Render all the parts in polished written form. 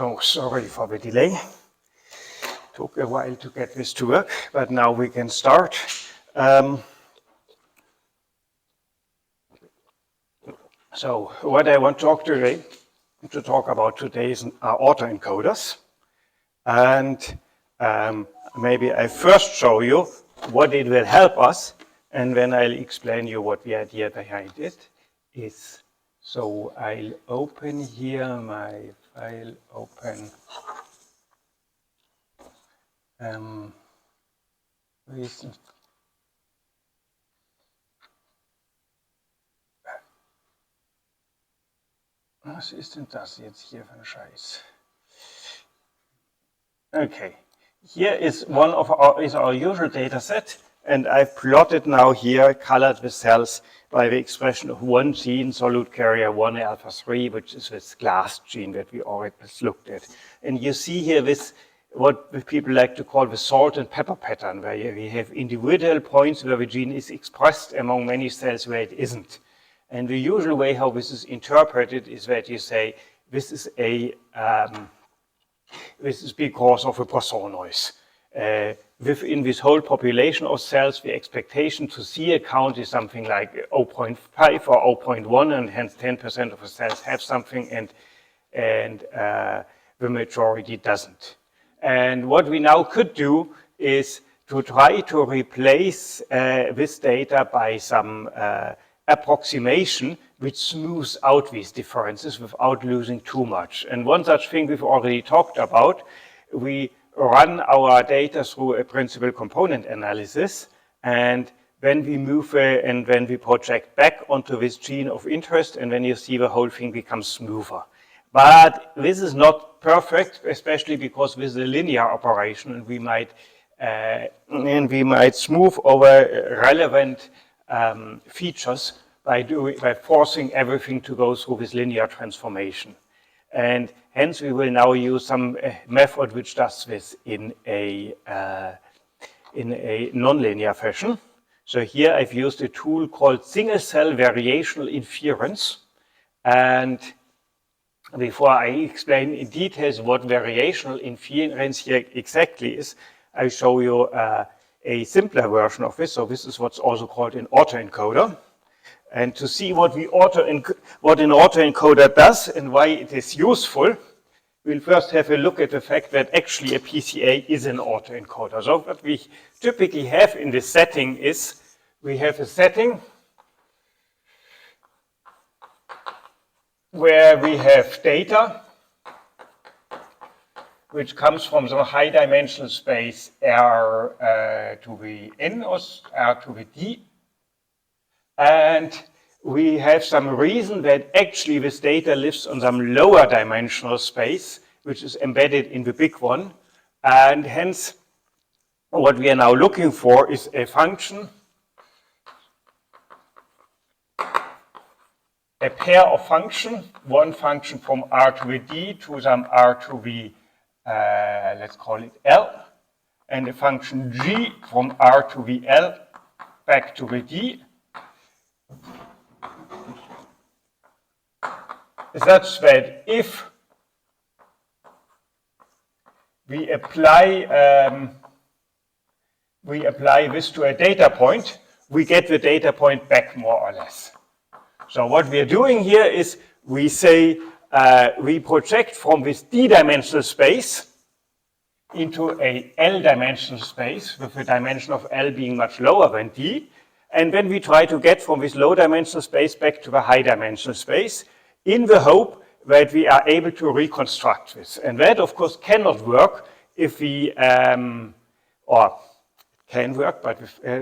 Oh, sorry for the delay. Took a while to get this to work, but now we can start. So what I want to talk about today are autoencoders. And maybe I first show you what it will help us, and then I'll explain you what the idea behind it is. So I'll open here my file open. Was ist denn das jetzt hier für ein Scheiß? Okay, here is one of our usual data set, and I've plotted now here, colored the cells by the expression of one gene, solute carrier 1-alpha-3, which is this GLAST gene that we already looked at. And you see here this, what people like to call the salt and pepper pattern, where we have individual points where the gene is expressed among many cells where it isn't. And the usual way how this is interpreted is that you say, this is because of a Poisson noise. Within this whole population of cells, the expectation to see a count is something like 0.5 or 0.1, and hence 10% of the cells have something, and the majority doesn't. And what we now could do is to try to replace this data by some approximation which smooths out these differences without losing too much. And one such thing we've already talked about, we run our data through a principal component analysis, and then we move and then we project back onto this gene of interest, and then you see the whole thing becomes smoother. But this is not perfect, especially because this is a linear operation, and we might smooth over relevant features by forcing everything to go through this linear transformation. And hence we will now use some method which does this in a nonlinear fashion. So here I've used a tool called single cell variational inference. And before I explain in details what variational inference here exactly is, I show you a simpler version of this. So this is what's also called an autoencoder. And to see what an autoencoder does and why it is useful, we'll first have a look at the fact that actually a PCA is an autoencoder. So what we typically have in this setting is we have a setting where we have data which comes from some high dimensional space R to the N or R to the D. And we have some reason that actually this data lives on some lower dimensional space, which is embedded in the big one. And hence, what we are now looking for is a function, a pair of functions, one function from R to the D to some R to the, let's call it L, and a function G from R to the L back to the D, such that if we apply this to a data point, we get the data point back more or less. So what we are doing here is we say we project from this D-dimensional space into a L-dimensional space with a dimension of L being much lower than D. And then we try to get from this low-dimensional space back to the high-dimensional space in the hope that we are able to reconstruct this. And that, of course, cannot work if we, or can work, but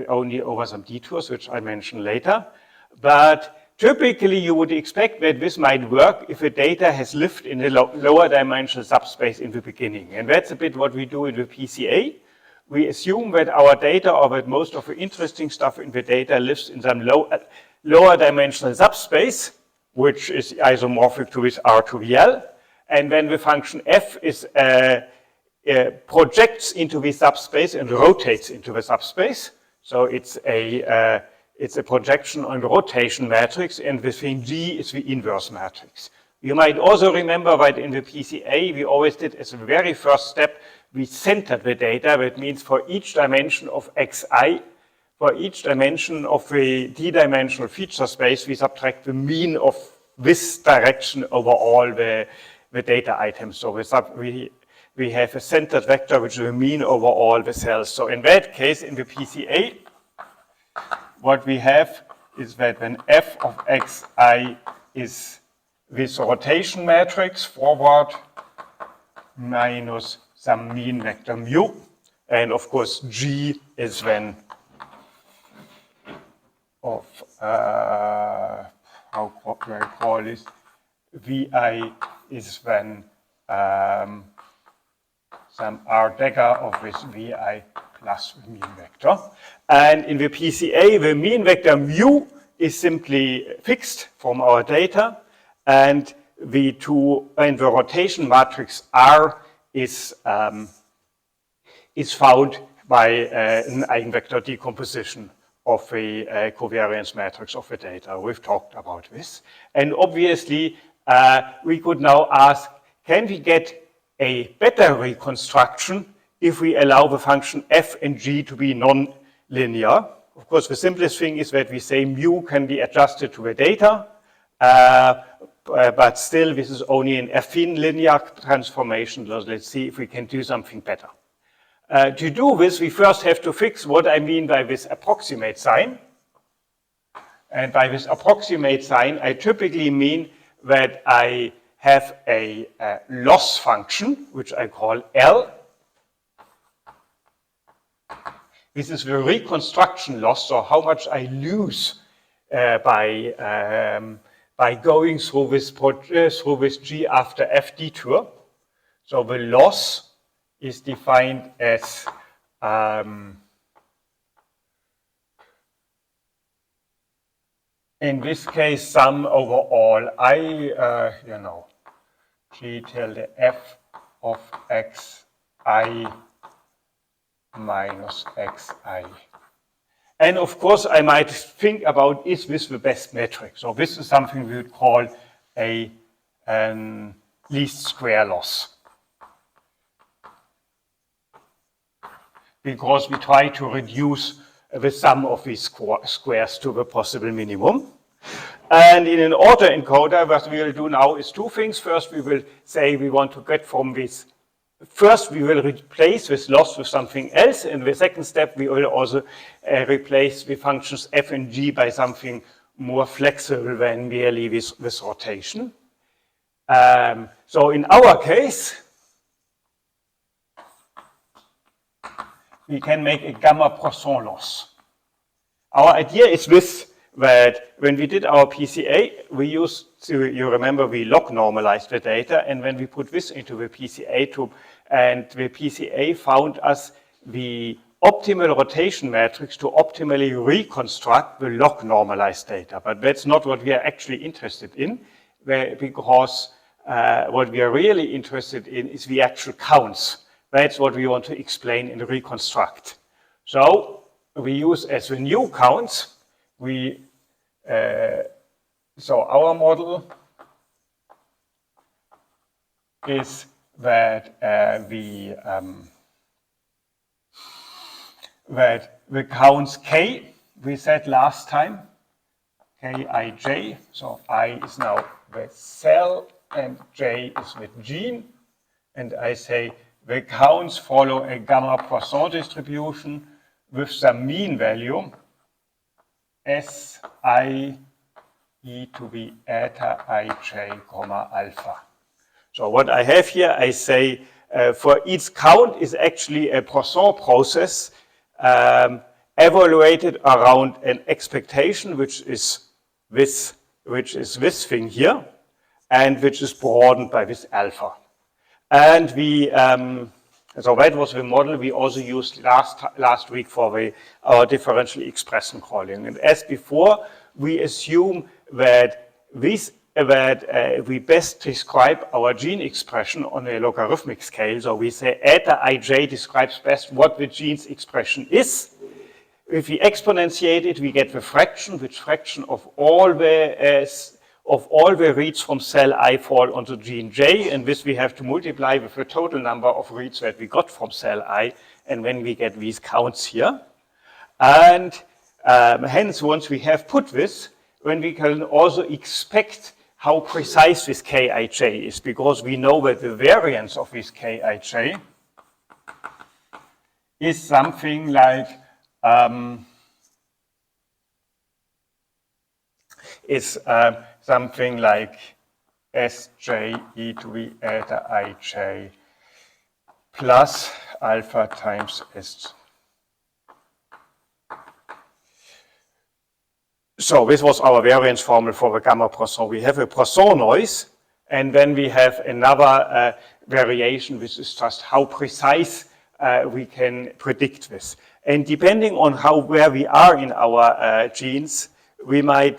only over some detours, which I mention later. But typically, you would expect that this might work if the data has lived in a lower dimensional subspace in the beginning. And that's a bit what we do in the PCA. We assume that our data, or that most of the interesting stuff in the data, lives in some lower dimensional subspace, which is isomorphic to this R to the L. And then the function f is projects into the subspace and rotates into the subspace. So it's a projection on the rotation matrix, and within G is the inverse matrix. You might also remember that in the PCA, we always did as a very first step, we centered the data. That means for each dimension of xi, for each dimension of the d-dimensional feature space, we subtract the mean of this direction over all the data items. So we have a centered vector which is the mean over all the cells. So in that case, in the PCA, what we have is that when f of xi is this rotation matrix forward minus some mean vector mu, and of course g is when of how do I call this? Vi is when some r dagger of this Vi plus the mean vector. And in the PCA, the mean vector mu is simply fixed from our data, and the rotation matrix R is found by an eigenvector decomposition of the covariance matrix of the data. We've talked about this. And obviously, we could now ask, can we get a better reconstruction if we allow the function f and g to be non-linear? Of course, the simplest thing is that we say mu can be adjusted to the data, but still this is only an affine linear transformation. So let's see if we can do something better. To do this, we first have to fix what I mean by this approximate sign. And by this approximate sign, I typically mean that I have a loss function, which I call L. This is the reconstruction loss, so how much I lose by going through this G after F detour. So the loss is defined as in this case sum over all I, G tilde F of xi minus xi. And of course, I might think about, is this the best metric? So this is something we would call a least square loss, because we try to reduce the sum of these squares to the possible minimum. And in an autoencoder, what we will do now is two things. First, we will say we want to get from this. First, we will replace this loss with something else. In the second step, we will also replace the functions f and g by something more flexible than merely this rotation. So in our case, we can make a gamma-Poisson loss. Our idea is this, that when we did our PCA, we used to, you remember, we log normalized the data, and when we put this into the PCA and the PCA found us the optimal rotation matrix to optimally reconstruct the log normalized data. But that's not what we are actually interested in, because what we are really interested in is the actual counts. That's what we want to explain in the reconstruct. So we use as the new counts, so our model is that that the counts k, we said last time, Kij, so I is now the cell and J is the gene, and I say the counts follow a gamma-Poisson distribution with some mean value S I e to the eta ij, comma alpha. So what I have here, I say for each count is actually a Poisson process evaluated around an expectation, which is this thing here, and which is broadened by this alpha. And we, so that was the model we also used last week for our differential expression calling. And as before, we assume that we best describe our gene expression on a logarithmic scale. So we say eta ij describes best what the gene's expression is. If we exponentiate it, we get the fraction, which fraction of all of all the reads from cell I fall onto gene J, and this we have to multiply with the total number of reads that we got from cell I, and when we get these counts here. And hence, once we have put this, then we can also expect how precise this Kij is, because we know that the variance of this Kij is something like Sj e to the eta ij plus alpha times S. So this was our variance formula for the gamma Poisson. We have a Poisson noise, and then we have another variation, which is just how precise we can predict this. And depending on where we are in our genes, this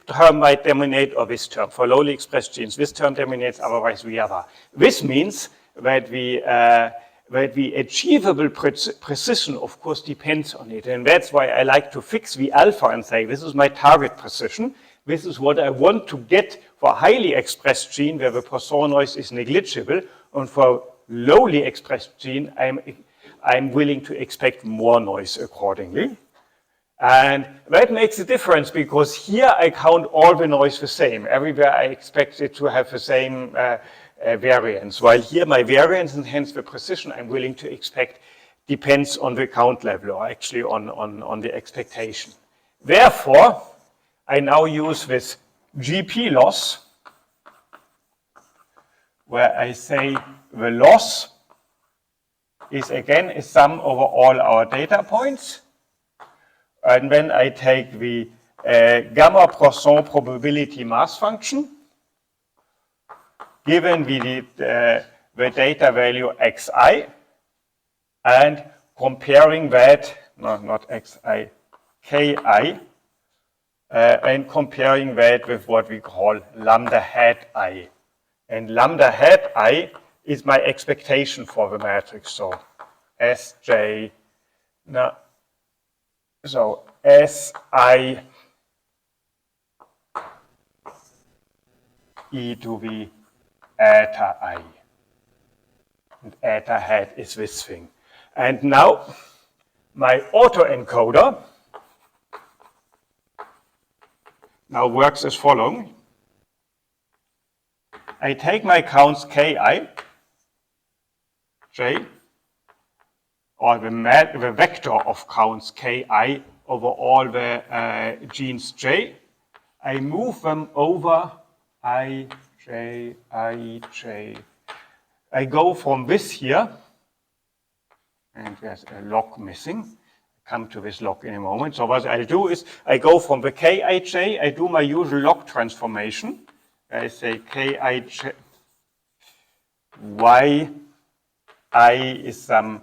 term might dominate or this term. For lowly expressed genes, this term dominates, otherwise the other. This means that the achievable precision, of course, depends on it. And that's why I like to fix the alpha and say, this is my target precision. This is what I want to get for a highly expressed gene where the Poisson noise is negligible. And for lowly expressed gene, I'm willing to expect more noise accordingly. And that makes a difference because here I count all the noise the same. Everywhere I expect it to have the same variance, while here my variance and hence the precision I'm willing to expect depends on the count level, or actually on the expectation. Therefore, I now use this GP loss, where I say the loss is again a sum over all our data points. And then I take the gamma Poisson probability mass function, given the data value xi, and comparing that, no, not xi, ki, and comparing that with what we call lambda hat I. And lambda hat I is my expectation for the matrix. So Sj, now, so Si e to the eta I. And eta hat is this thing. And now my autoencoder now works as following. I take my counts Ki, J, or the vector of counts Ki over all the genes J. I move them over I, J. I go from this here, and there's a log missing. Come to this log in a moment. So what I'll do is I go from the Kij, I do my usual log transformation. I say Kij, y I is some,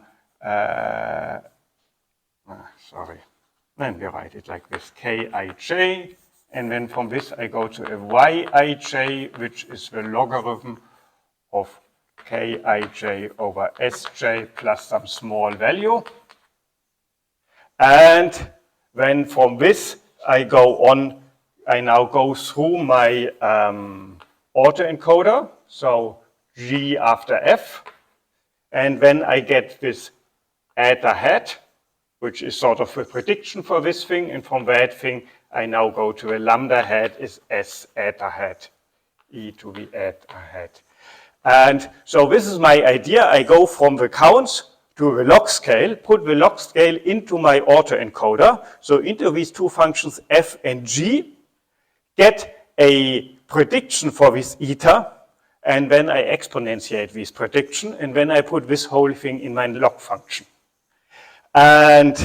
sorry, then we write it like this, Kij, and then from this I go to a Yij, which is the logarithm of Kij over Sj plus some small value. And then from this I go on, I now go through my autoencoder, so G after F, and then I get this eta hat, which is sort of a prediction for this thing, and from that thing I now go to a lambda hat is S eta hat, e to the eta hat. And so this is my idea. I go from the counts to the log scale, put the log scale into my autoencoder, so into these two functions f and g, get a prediction for this eta, and then I exponentiate this prediction, and then I put this whole thing in my log function. And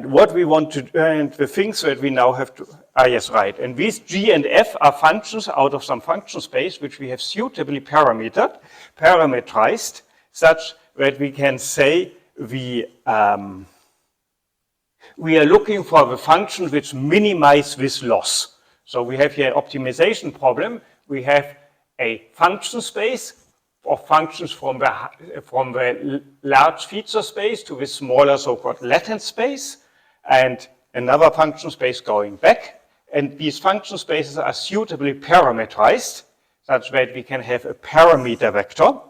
what we want to do, and the things that we now have to, yes, right. And these G and F are functions out of some function space, which we have suitably parameterized, such that we can say we are looking for the functions which minimize this loss. So we have here an optimization problem. We have a function space of functions from the large feature space to the smaller so-called latent space. and another function space going back. And these function spaces are suitably parameterized, such that we can have a parameter vector,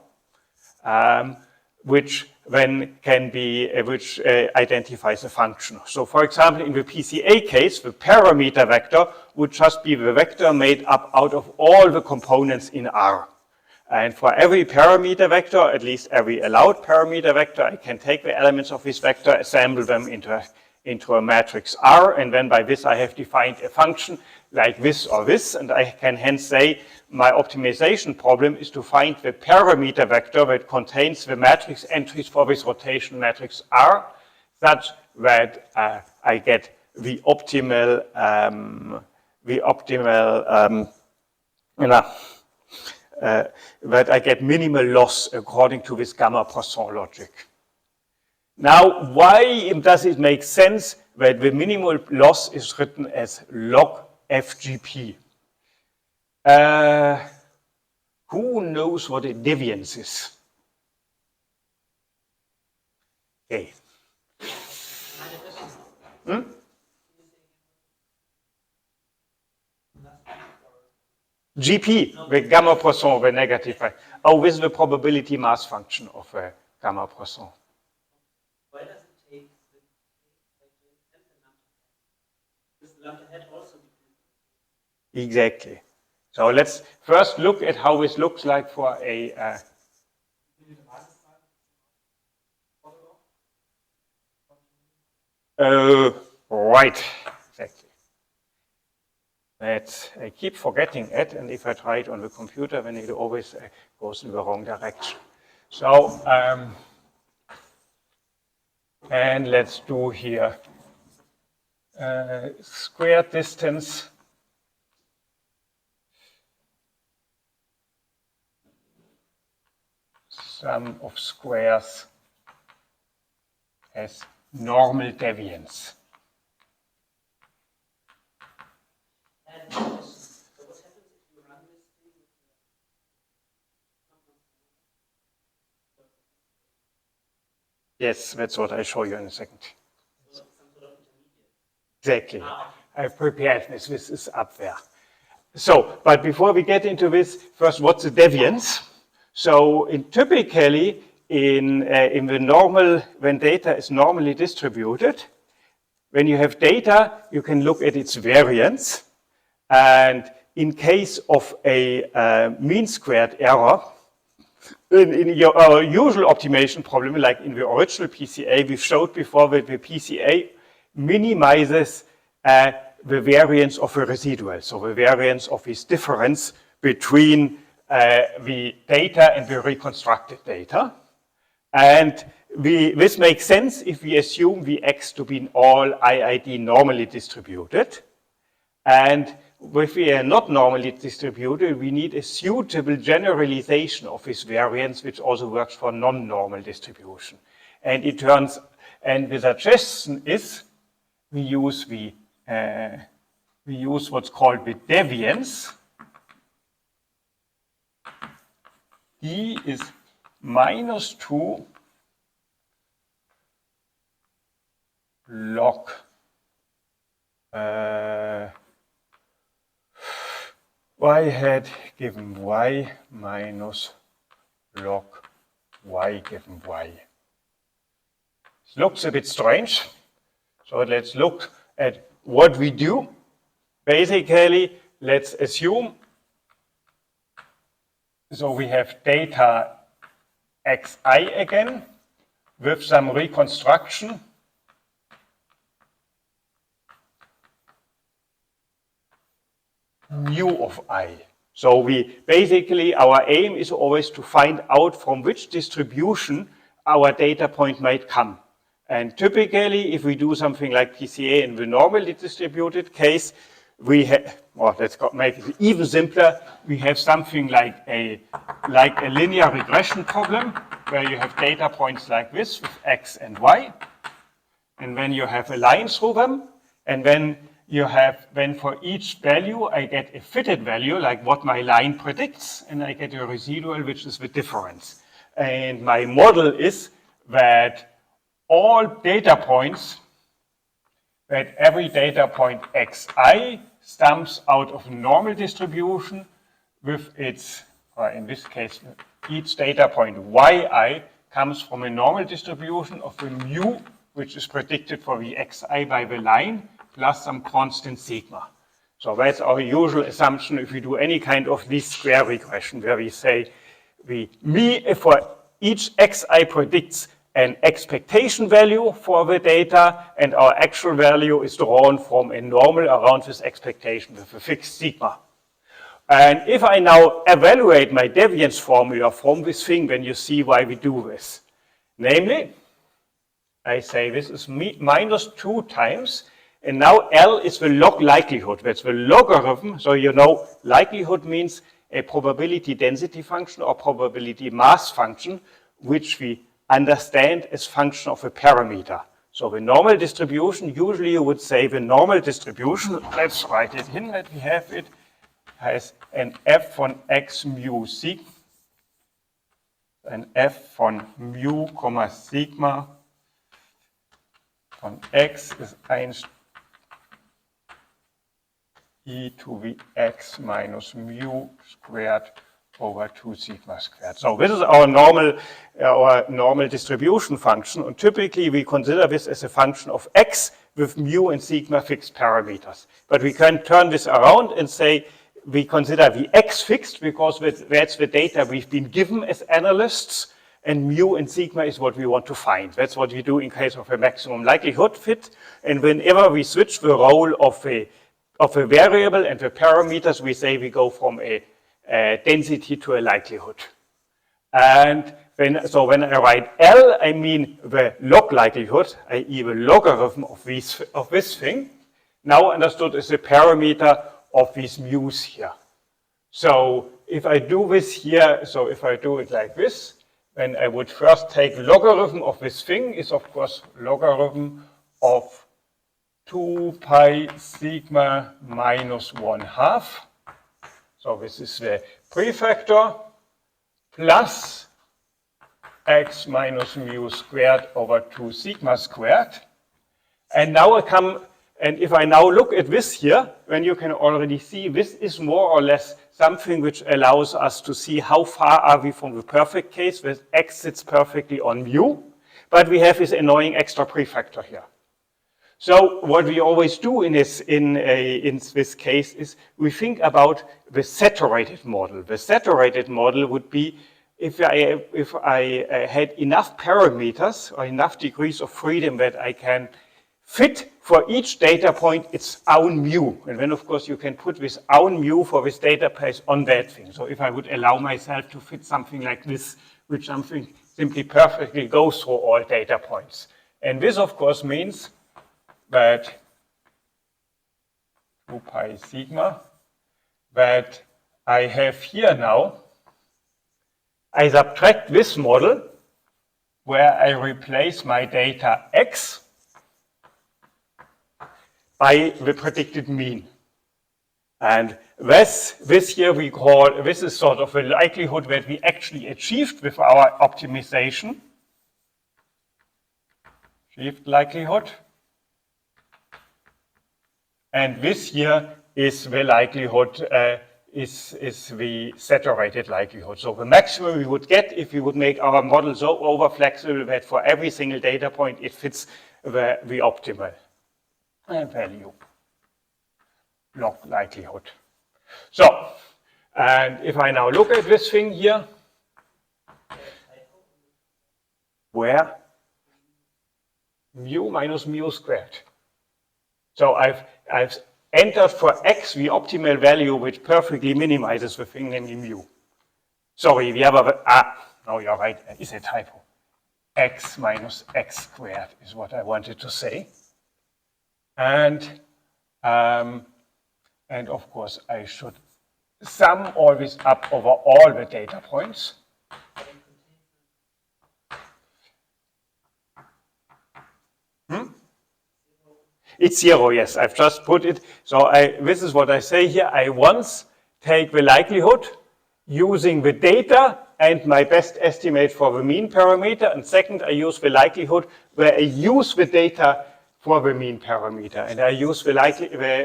which then can be, which identifies a function. So for example, in the PCA case, the parameter vector would just be the vector made up out of all the components in R. And for every parameter vector, at least every allowed parameter vector, I can take the elements of this vector, assemble them into a matrix R, and then by this I have defined a function like this or this, and I can hence say my optimization problem is to find the parameter vector that contains the matrix entries for this rotation matrix R, such that I get the optimal, that I get minimal loss according to this Gamma-Poisson logic. Now, why does it make sense that the minimal loss is written as log FGP? Who knows what a deviance is? Okay. GP, the Gamma-Poisson, the negative. Oh, this is the probability mass function of a Gamma-Poisson. Why does it take the lambda hat also? Exactly. So let's first look at how this looks like for a right, exactly. I keep forgetting it, and if I try it on the computer, then it always goes in the wrong direction. So, and let's do here square distance sum of squares as normal deviance. And so what happens if you run this thing with Yes, that's what I show you in a second. some sort of intermediate? Exactly. I prepared this. This is up there. So, but before we get into this, first, what's a deviance? So, typically, in the normal, when data is normally distributed, when you have data, you can look at its variance. And in case of a mean squared error, in our usual optimization problem, like in the original PCA, we showed before that the PCA minimizes the variance of a residual, so the variance of this difference between the data and the reconstructed data. And this makes sense if we assume the X to be in all IID normally distributed. And if we are not normally distributed, we need a suitable generalization of this variance, which also works for non-normal distribution. And it turns, and the suggestion is we use what's called the deviance. D is minus 2 log y hat given y minus log y given y. It looks a bit strange. So let's look at what we do. Basically, let's assume, so we have data xi again with some reconstruction. Mu of I. So we basically, our aim is always to find out from which distribution our data point might come. And typically, if we do something like PCA in the normally distributed case, we have, well, let's make it even simpler. We have something like a linear regression problem where you have data points like this with X and Y. And then you have a line through them. And then you have, then for each value, I get a fitted value, like what my line predicts, and I get a residual, which is the difference. And my model is that all data points that every data point xi stems out of a normal distribution with its, or in this case, each data point yi comes from a normal distribution of the mu, which is predicted for the xi by the line, plus some constant sigma. So that's our usual assumption if we do any kind of least square regression, where we say for each xi predicts an expectation value for the data, and our actual value is drawn from a normal around this expectation with a fixed sigma. And if I now evaluate my deviance formula from this thing, then you see why we do this. Namely, I say this is minus 2 times, and now L is the log likelihood. That's the logarithm. So you know likelihood means a probability density function or probability mass function, which we understand as function of a parameter. So the normal distribution, usually you would say the normal distribution, let's write it in that we have it, has an f von x mu sigma, an f von mu, sigma von x is 1 e to the x minus mu squared over 2 sigma squared. So this is our normal distribution function, and typically we consider this as a function of x with mu and sigma fixed parameters. But we can turn this around and say we consider the x fixed because that's the data we've been given as analysts, and mu and sigma is what we want to find. That's what we do in case of a maximum likelihood fit. And whenever we switch the role of a variable and the parameters, we say we go from a density to a likelihood. And when I write L, I mean the log likelihood, i.e. the logarithm of this thing, now understood as a parameter of these mu's here. So if I do this here, so if I do it like this, then I would first take logarithm of this thing is of course logarithm of 2 pi sigma minus 1/2. So this is the prefactor plus x minus mu squared over 2 sigma squared. And now I come, and if I now look at this here, then you can already see this is more or less something which allows us to see how far are we from the perfect case where x sits perfectly on mu, but we have this annoying extra prefactor here. So what we always do in this case is we think about the saturated model. The saturated model would be if I had enough parameters or enough degrees of freedom that I can fit for each data point its own mu. And then of course you can put this own mu for this data place on that thing. So if I would allow myself to fit something like this, which something simply perfectly goes through all data points. And this of course means that 2 pi sigma, that I have here now, I subtract this model where I replace my data x by the predicted mean. And this here we call, this is sort of a likelihood that we actually achieved with our optimization. Achieved likelihood. And this here is the likelihood, is the saturated likelihood. So the maximum we would get if we would make our model so over flexible that for every single data point it fits the optimal value, log likelihood. So, and if I now look at this thing here, where mu minus mu squared. So I've entered for x the optimal value which perfectly minimizes the thing, namely mu. Sorry, we have no, you're right, it's a typo. X minus x squared is what I wanted to say. And of course I should sum all this up over all the data points. It's 0, yes, I've just put it. So this is what I say here. I once take the likelihood using the data and my best estimate for the mean parameter. And second, I use the likelihood where I use the data for the mean parameter. And I use the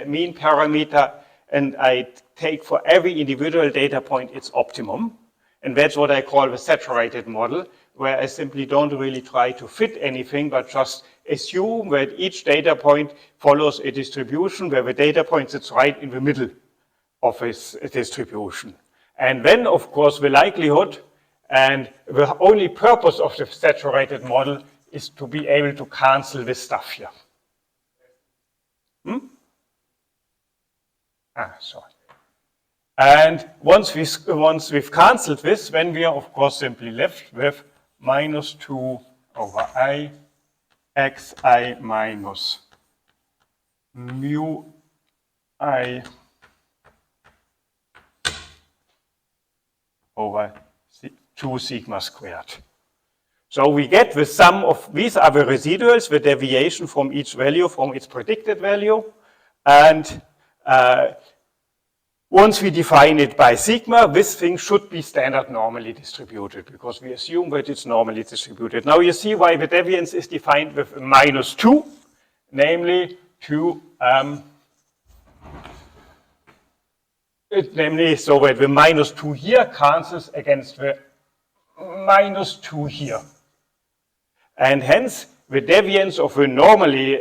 mean parameter, and I take for every individual data point its optimum. And that's what I call the saturated model, where I simply don't really try to fit anything, but just assume that each data point follows a distribution where the data point sits right in the middle of its distribution. And then, of course, the likelihood and the only purpose of the saturated model is to be able to cancel this stuff here. Sorry. And once we've cancelled this, then we are, of course, simply left with minus 2 over I xi minus mu I over 2 sigma squared. So we get the sum of, these are the residuals, the deviation from each value, from its predicted value. And once we define it by sigma, this thing should be standard normally distributed, because we assume that it's normally distributed. Now you see why the deviance is defined with minus 2, namely so that the minus 2 here cancels against the minus 2 here. And hence, the deviance of the normally,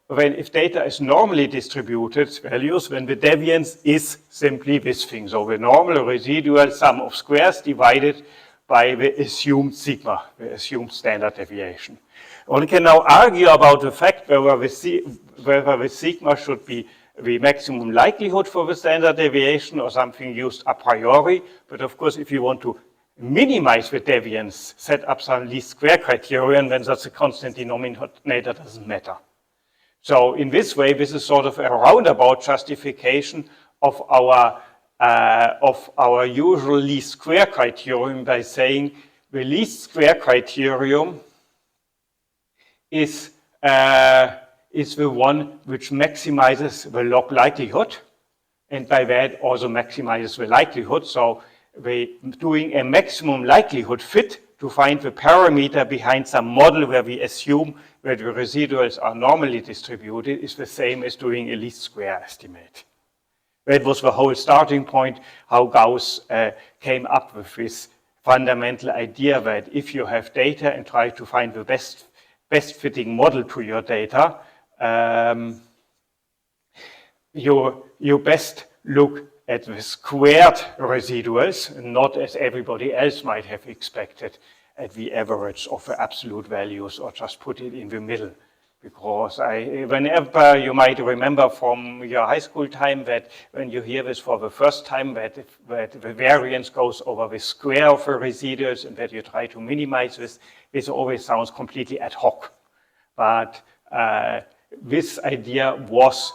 if data is normally distributed values, then the deviance is simply this thing. So the normal residual sum of squares divided by the assumed sigma, the assumed standard deviation. One can now argue about the fact whether the sigma should be the maximum likelihood for the standard deviation or something used a priori. But of course, if you want to minimize the deviance, set up some least square criterion, then that's a constant denominator, doesn't matter. So in this way, this is sort of a roundabout justification of our usual least square criterion by saying the least square criterion is the one which maximizes the log likelihood, and by that also maximizes the likelihood. So doing a maximum likelihood fit to find the parameter behind some model where we assume that the residuals are normally distributed is the same as doing a least square estimate. That was the whole starting point, how Gauss came up with this fundamental idea that if you have data and try to find the best fitting model to your data, you best look at the squared residuals, not as everybody else might have expected at the average of the absolute values, or just put it in the middle. Because whenever you might remember from your high school time that when you hear this for the first time, that the variance goes over the square of the residuals and that you try to minimize this always sounds completely ad hoc. But this idea was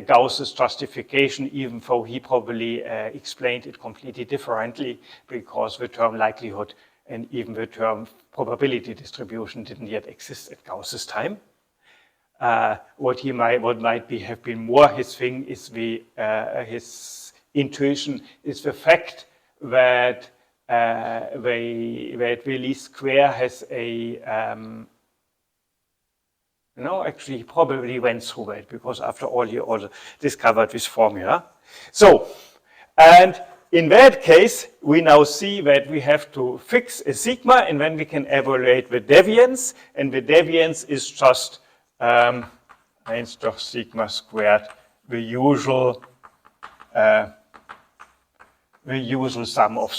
Gauss's justification, even though he probably explained it completely differently, because the term likelihood and even the term probability distribution didn't yet exist at Gauss's time. What might have been more his thing is his intuition is the fact that the least square has a no, actually, he probably went through it, because after all, he also discovered this formula. So, and in that case, we now see that we have to fix a sigma, and then we can evaluate the deviance, and the deviance is just sigma squared, the usual sum of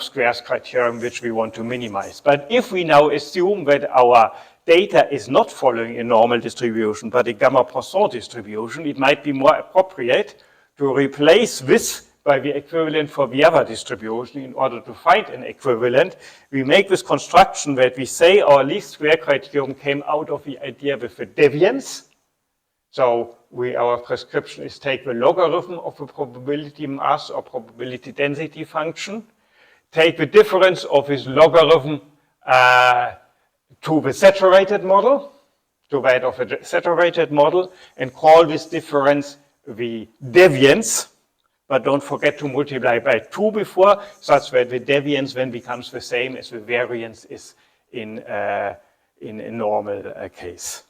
squares criterion which we want to minimize. But if we now assume that our data is not following a normal distribution, but a Gamma-Poisson distribution, it might be more appropriate to replace this by the equivalent for the other distribution. In order to find an equivalent, we make this construction that we say our least square criterion came out of the idea with the deviance. So our prescription is take the logarithm of the probability mass or probability density function, take the difference of this logarithm to the saturated model, to that of a saturated model, and call this difference the deviance, but don't forget to multiply by 2 before, such that the deviance then becomes the same as the variance is in in a normal case.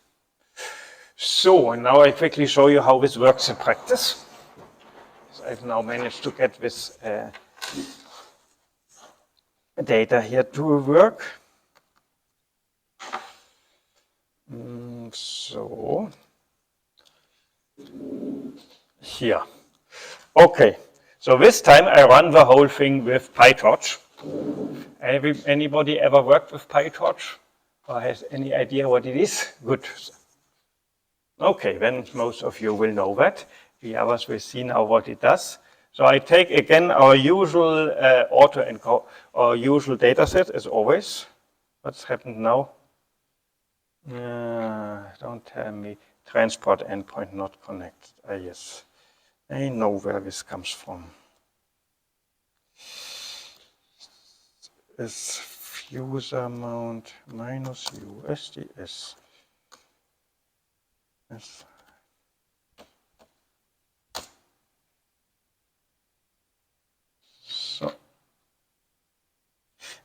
So, and now I quickly show you how this works in practice. So I've now managed to get this data here to work. So, here. Okay, so this time I run the whole thing with PyTorch. Anybody ever worked with PyTorch or has any idea what it is? Good. Okay, then most of you will know that. The others will see now what it does. So I take again our usual auto-encode, our usual data set as always. What's happened now? Don't tell me. Transport endpoint not connected. Yes, I know where this comes from. Is user mount minus USDS. Yes. So,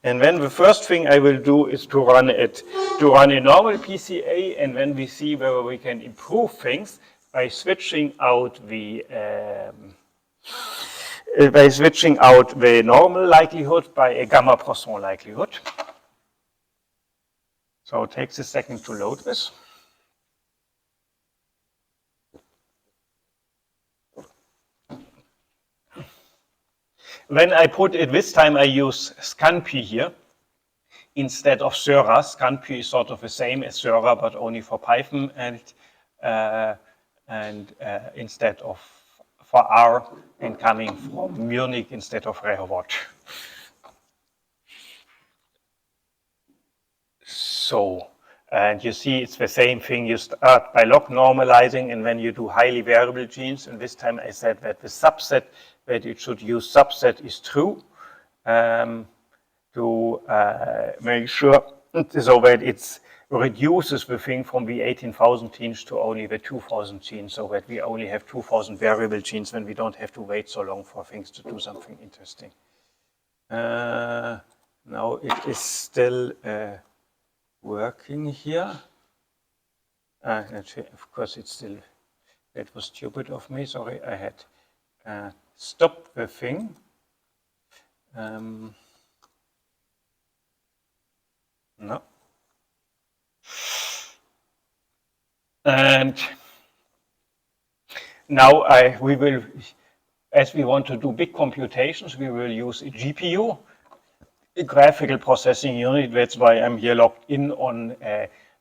and then the first thing I will do is to run a normal PCA, and then we see whether we can improve things by switching out the normal likelihood by a gamma Poisson likelihood. So it takes a second to load this. When I put it this time, I use ScanPy here instead of Sera. ScanPy is sort of the same as Sera, but only for Python, and instead of for R, and coming from Munich instead of Rehovot. So, and you see it's the same thing. You start by log normalizing, and when you do highly variable genes, and this time I said that the subset that it should use subset is true to make sure so that it reduces the thing from the 18,000 genes to only the 2,000 genes, so that we only have 2,000 variable genes when we don't have to wait so long for things to do something interesting. Now it is still working here. Of course, it's still, that was stupid of me, sorry, I had stopped the thing. No. And now we will, as we want to do big computations, we will use a GPU, a graphical processing unit. That's why I'm here logged in on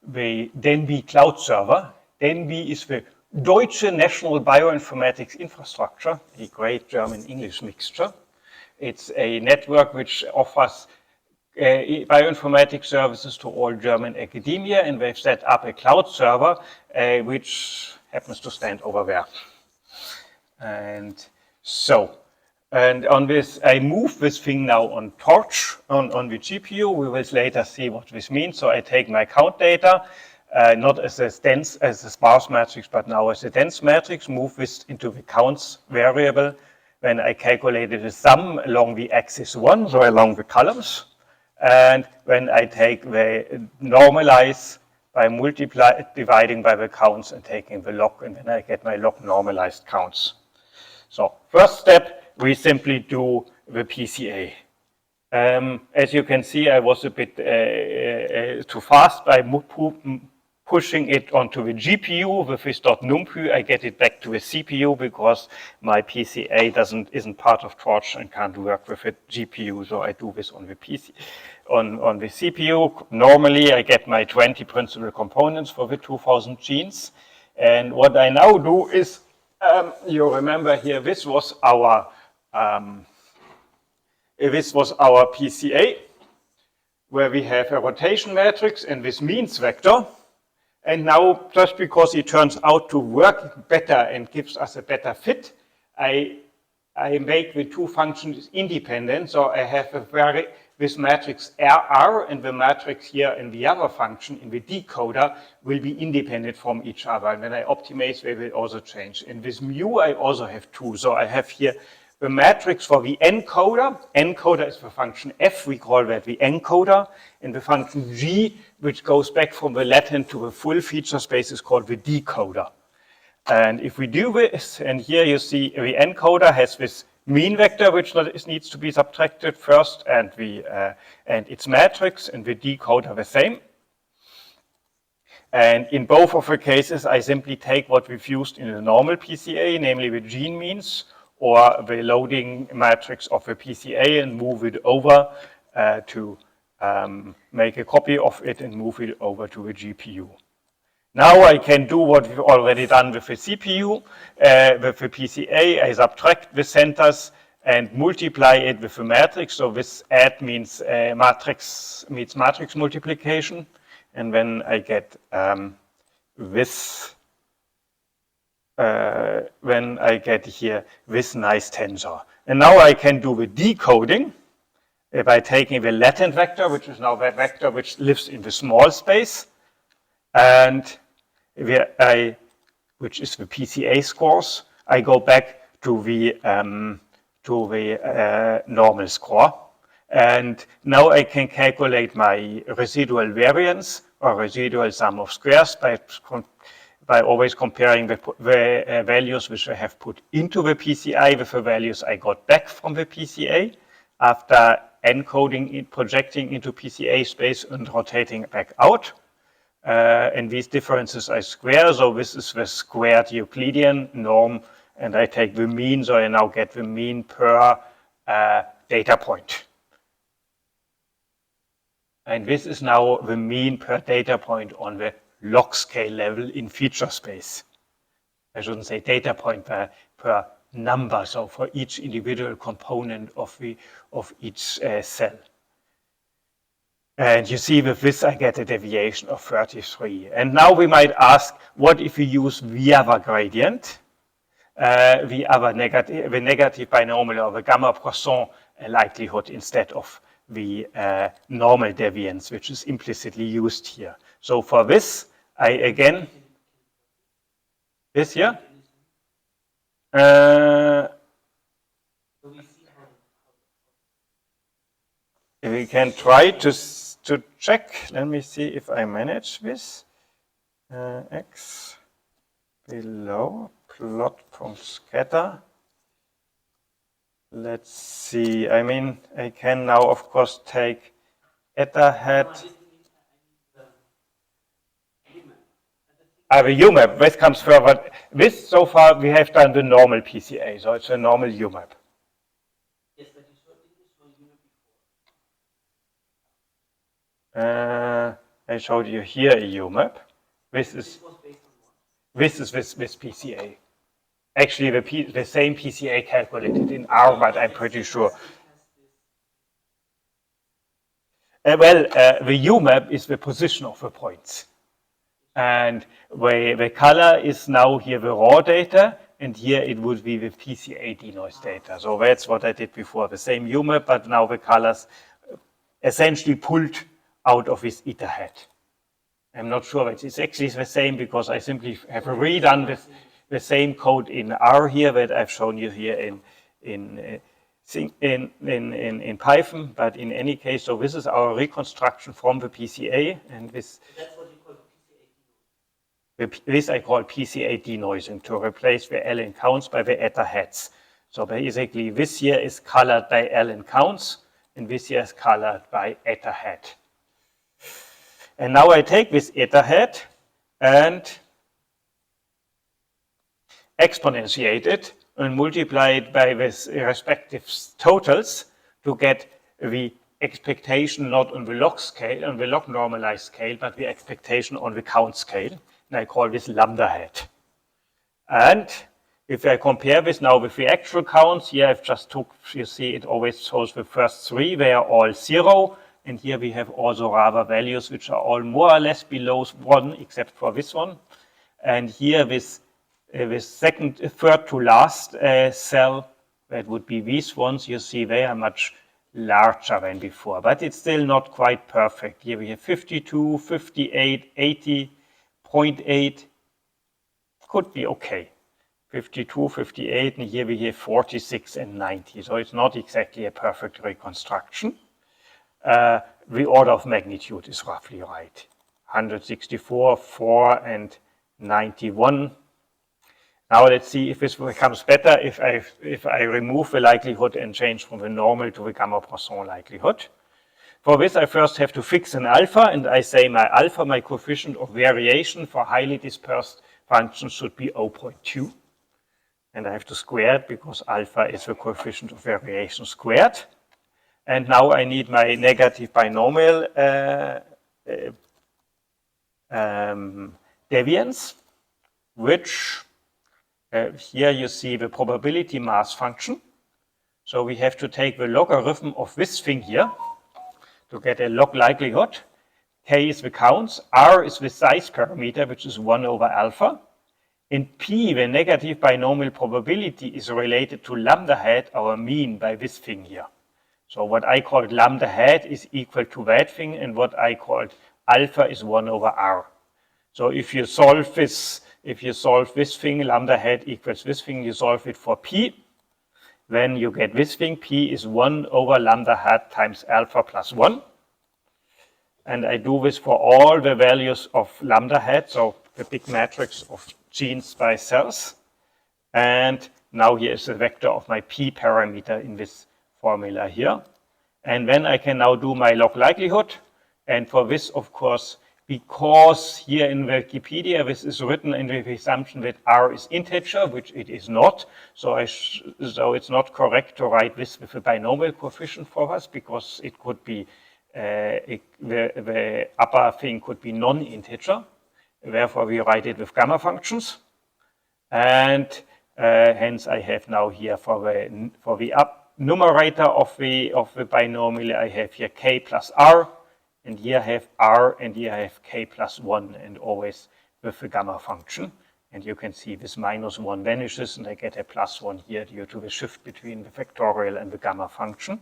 the DENBI cloud server. DENBI is the Deutsche National Bioinformatics Infrastructure, a great German-English mixture. It's a network which offers bioinformatics services to all German academia, and they've set up a cloud server which happens to stand over there. And so, and on this, I move this thing now on Torch, on the GPU. We will later see what this means. So I take my count data, not as a dense, as a sparse matrix, but now as a dense matrix, move this into the counts variable. When I calculated the sum along the axis 1, so along the columns. And when I take the normalize by dividing by the counts and taking the log, and then I get my log normalized counts. So first step, we simply do the PCA. As you can see, I was a bit too fast by pushing it onto the GPU with this .numpy. I get it back to the CPU because my PCA isn't part of Torch and can't work with a GPU. So I do this on the PC, on the CPU. Normally, I get my 20 principal components for the 2,000 genes. And what I now do is, you remember here, this was our PCA, where we have a rotation matrix and this means vector. And now, just because it turns out to work better and gives us a better fit, I make the two functions independent. So I have this matrix RR, and the matrix here in the other function in the decoder will be independent from each other. And when I optimize, they will also change. And with mu, I also have two. So I have here the matrix for the encoder. Encoder is the function f, we call that the encoder, and the function g, which goes back from the latent to the full feature space, is called the decoder. And if we do this, and here you see the encoder has this mean vector, which needs to be subtracted first, and its matrix, and the decoder the same. And in both of the cases, I simply take what we've used in the normal PCA, namely the gene means, or the loading matrix of the PCA, and move it over to make a copy of it and move it over to the GPU. Now I can do what we've already done with the CPU. With the PCA, I subtract the centers and multiply it with the matrix. So this add means matrix multiplication. And then I get this, when I get here this nice tensor. And now I can do the decoding by taking the latent vector, which is now that vector which lives in the small space, and which is the PCA scores. I go back to the normal score. And now I can calculate my residual variance or residual sum of squares by always comparing the values which I have put into the PCA with the values I got back from the PCA after encoding, projecting into PCA space and rotating back out. And these differences I square, so this is the squared Euclidean norm, and I take the mean, so I now get the mean per data point. And this is now the mean per data point on the log scale level in feature space. I shouldn't say data point per number, so for each individual component of each cell. And you see with this I get a deviation of 33. And now we might ask, what if we use the other gradient, the negative binomial or the gamma-Poisson likelihood instead of the normal deviance, which is implicitly used here. So for this, I again, this here, we can try to check. Let me see if I manage this. X below plot from scatter. Let's see. I mean, I can now, of course, take eta hat. I have a UMAP. This comes further. This, so far, we have done the normal PCA, so it's a normal UMAP. Yes, but you showed UMAP before. I showed you here a UMAP. This is with PCA. Actually, the same PCA calculated in R, but I'm pretty sure. The UMAP is the position of the points. And the color is now here the raw data, and here it would be the PCA denoise data. So that's what I did before, the same UMAP, but now the colors essentially pulled out of this eta hat. I'm not sure that it's actually the same because I simply have redone this. The same code in R here that I've shown you here in Python, but in any case, so this is our reconstruction from the PCA, and this. That's what you call PCA. This I call PCA denoising to replace the ln counts by the eta hats. So basically, this here is colored by ln counts, and this here is colored by eta hat. And now I take this eta hat and exponentiate it and multiply it by the respective totals to get the expectation not on the log scale, on the log normalized scale, but the expectation on the count scale. And I call this lambda hat. And if I compare this now with the actual counts, here I've just took, you see it always shows the first three, they are all 0. And here we have also rather values which are all more or less below 1, except for this one. And here this third to last cell, that would be these ones, you see they are much larger than before, but it's still not quite perfect. Here we have 52, 58, 80, 0.8, could be okay. 52, 58, and here we have 46 and 90. So it's not exactly a perfect reconstruction. The order of magnitude is roughly right. 164, 4, and 91. Now let's see if this becomes better if I remove the likelihood and change from the normal to the Gamma-Poisson likelihood. For this, I first have to fix an alpha, and I say my alpha, my coefficient of variation for highly dispersed functions should be 0.2. And I have to square it because alpha is the coefficient of variation squared. And now I need my negative binomial deviance, which here you see the probability mass function. So we have to take the logarithm of this thing here to get a log likelihood. K is the counts, R is the size parameter, which is 1 over alpha. In P, the negative binomial probability is related to lambda hat, our mean, by this thing here. So what I called lambda hat is equal to that thing, and what I called alpha is 1 over R. So if you solve this thing, lambda hat equals this thing, you solve it for P, then you get this thing. P is 1 over lambda hat times alpha plus 1. And I do this for all the values of lambda hat, so the big matrix of genes by cells. And now here is the vector of my P parameter in this formula here. And then I can now do my log likelihood. And for this, of course, because here in Wikipedia, this is written in the assumption that R is integer, which it is not. So it's not correct to write this with a binomial coefficient for us, because it could be, the upper thing could be non-integer. Therefore, we write it with gamma functions. And hence I have now here for the numerator of the binomial, I have here K plus R. And here I have R, and here I have K plus 1, and always with the gamma function. And you can see this minus 1 vanishes, and I get a plus 1 here due to the shift between the factorial and the gamma function.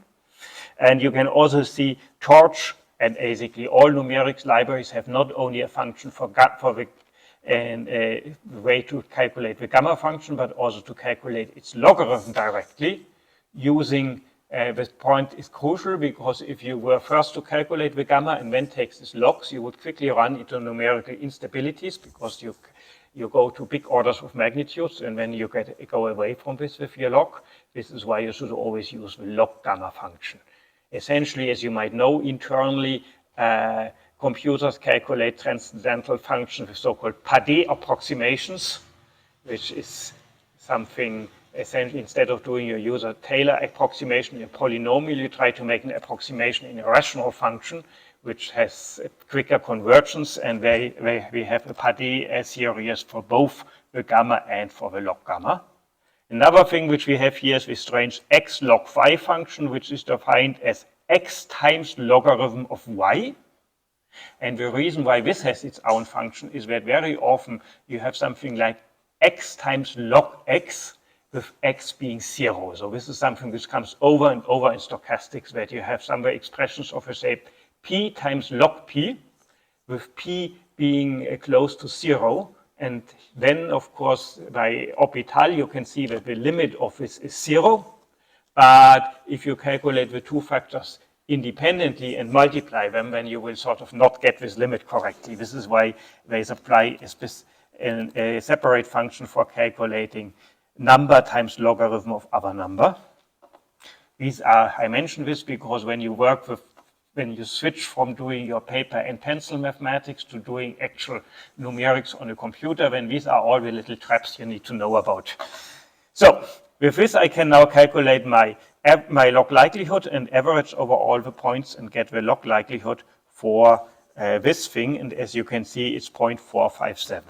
And you can also see Torch, and basically all numerics libraries have not only a function for the way to calculate the gamma function, but also to calculate its logarithm directly using this point is crucial, because if you were first to calculate the gamma and then take these logs, you would quickly run into numerical instabilities, because you go to big orders of magnitudes, and then you go away from this with your log. This is why you should always use the log gamma function. Essentially, as you might know, internally, computers calculate transcendental functions with so-called Padé approximations, which is something. Essentially, instead of doing your user-Taylor approximation in a polynomial, you try to make an approximation in a rational function, which has quicker convergence, and we have a Padé series for both the gamma and for the log gamma. Another thing which we have here is this strange x log phi function, which is defined as x times logarithm of y. And the reason why this has its own function is that very often you have something like x times log x, with x being 0. So this is something which comes over and over in stochastics, that you have somewhere expressions of a shape p times log p, with p being close to 0. And then, of course, by Hopital, you can see that the limit of this is 0. But if you calculate the two factors independently and multiply them, then you will sort of not get this limit correctly. This is why they supply a separate function for calculating number times logarithm of other number. These are, I mention this because when you switch from doing your paper and pencil mathematics to doing actual numerics on a computer, then these are all the little traps you need to know about. So with this, I can now calculate my log likelihood and average over all the points and get the log likelihood for this thing. And as you can see, it's 0.457.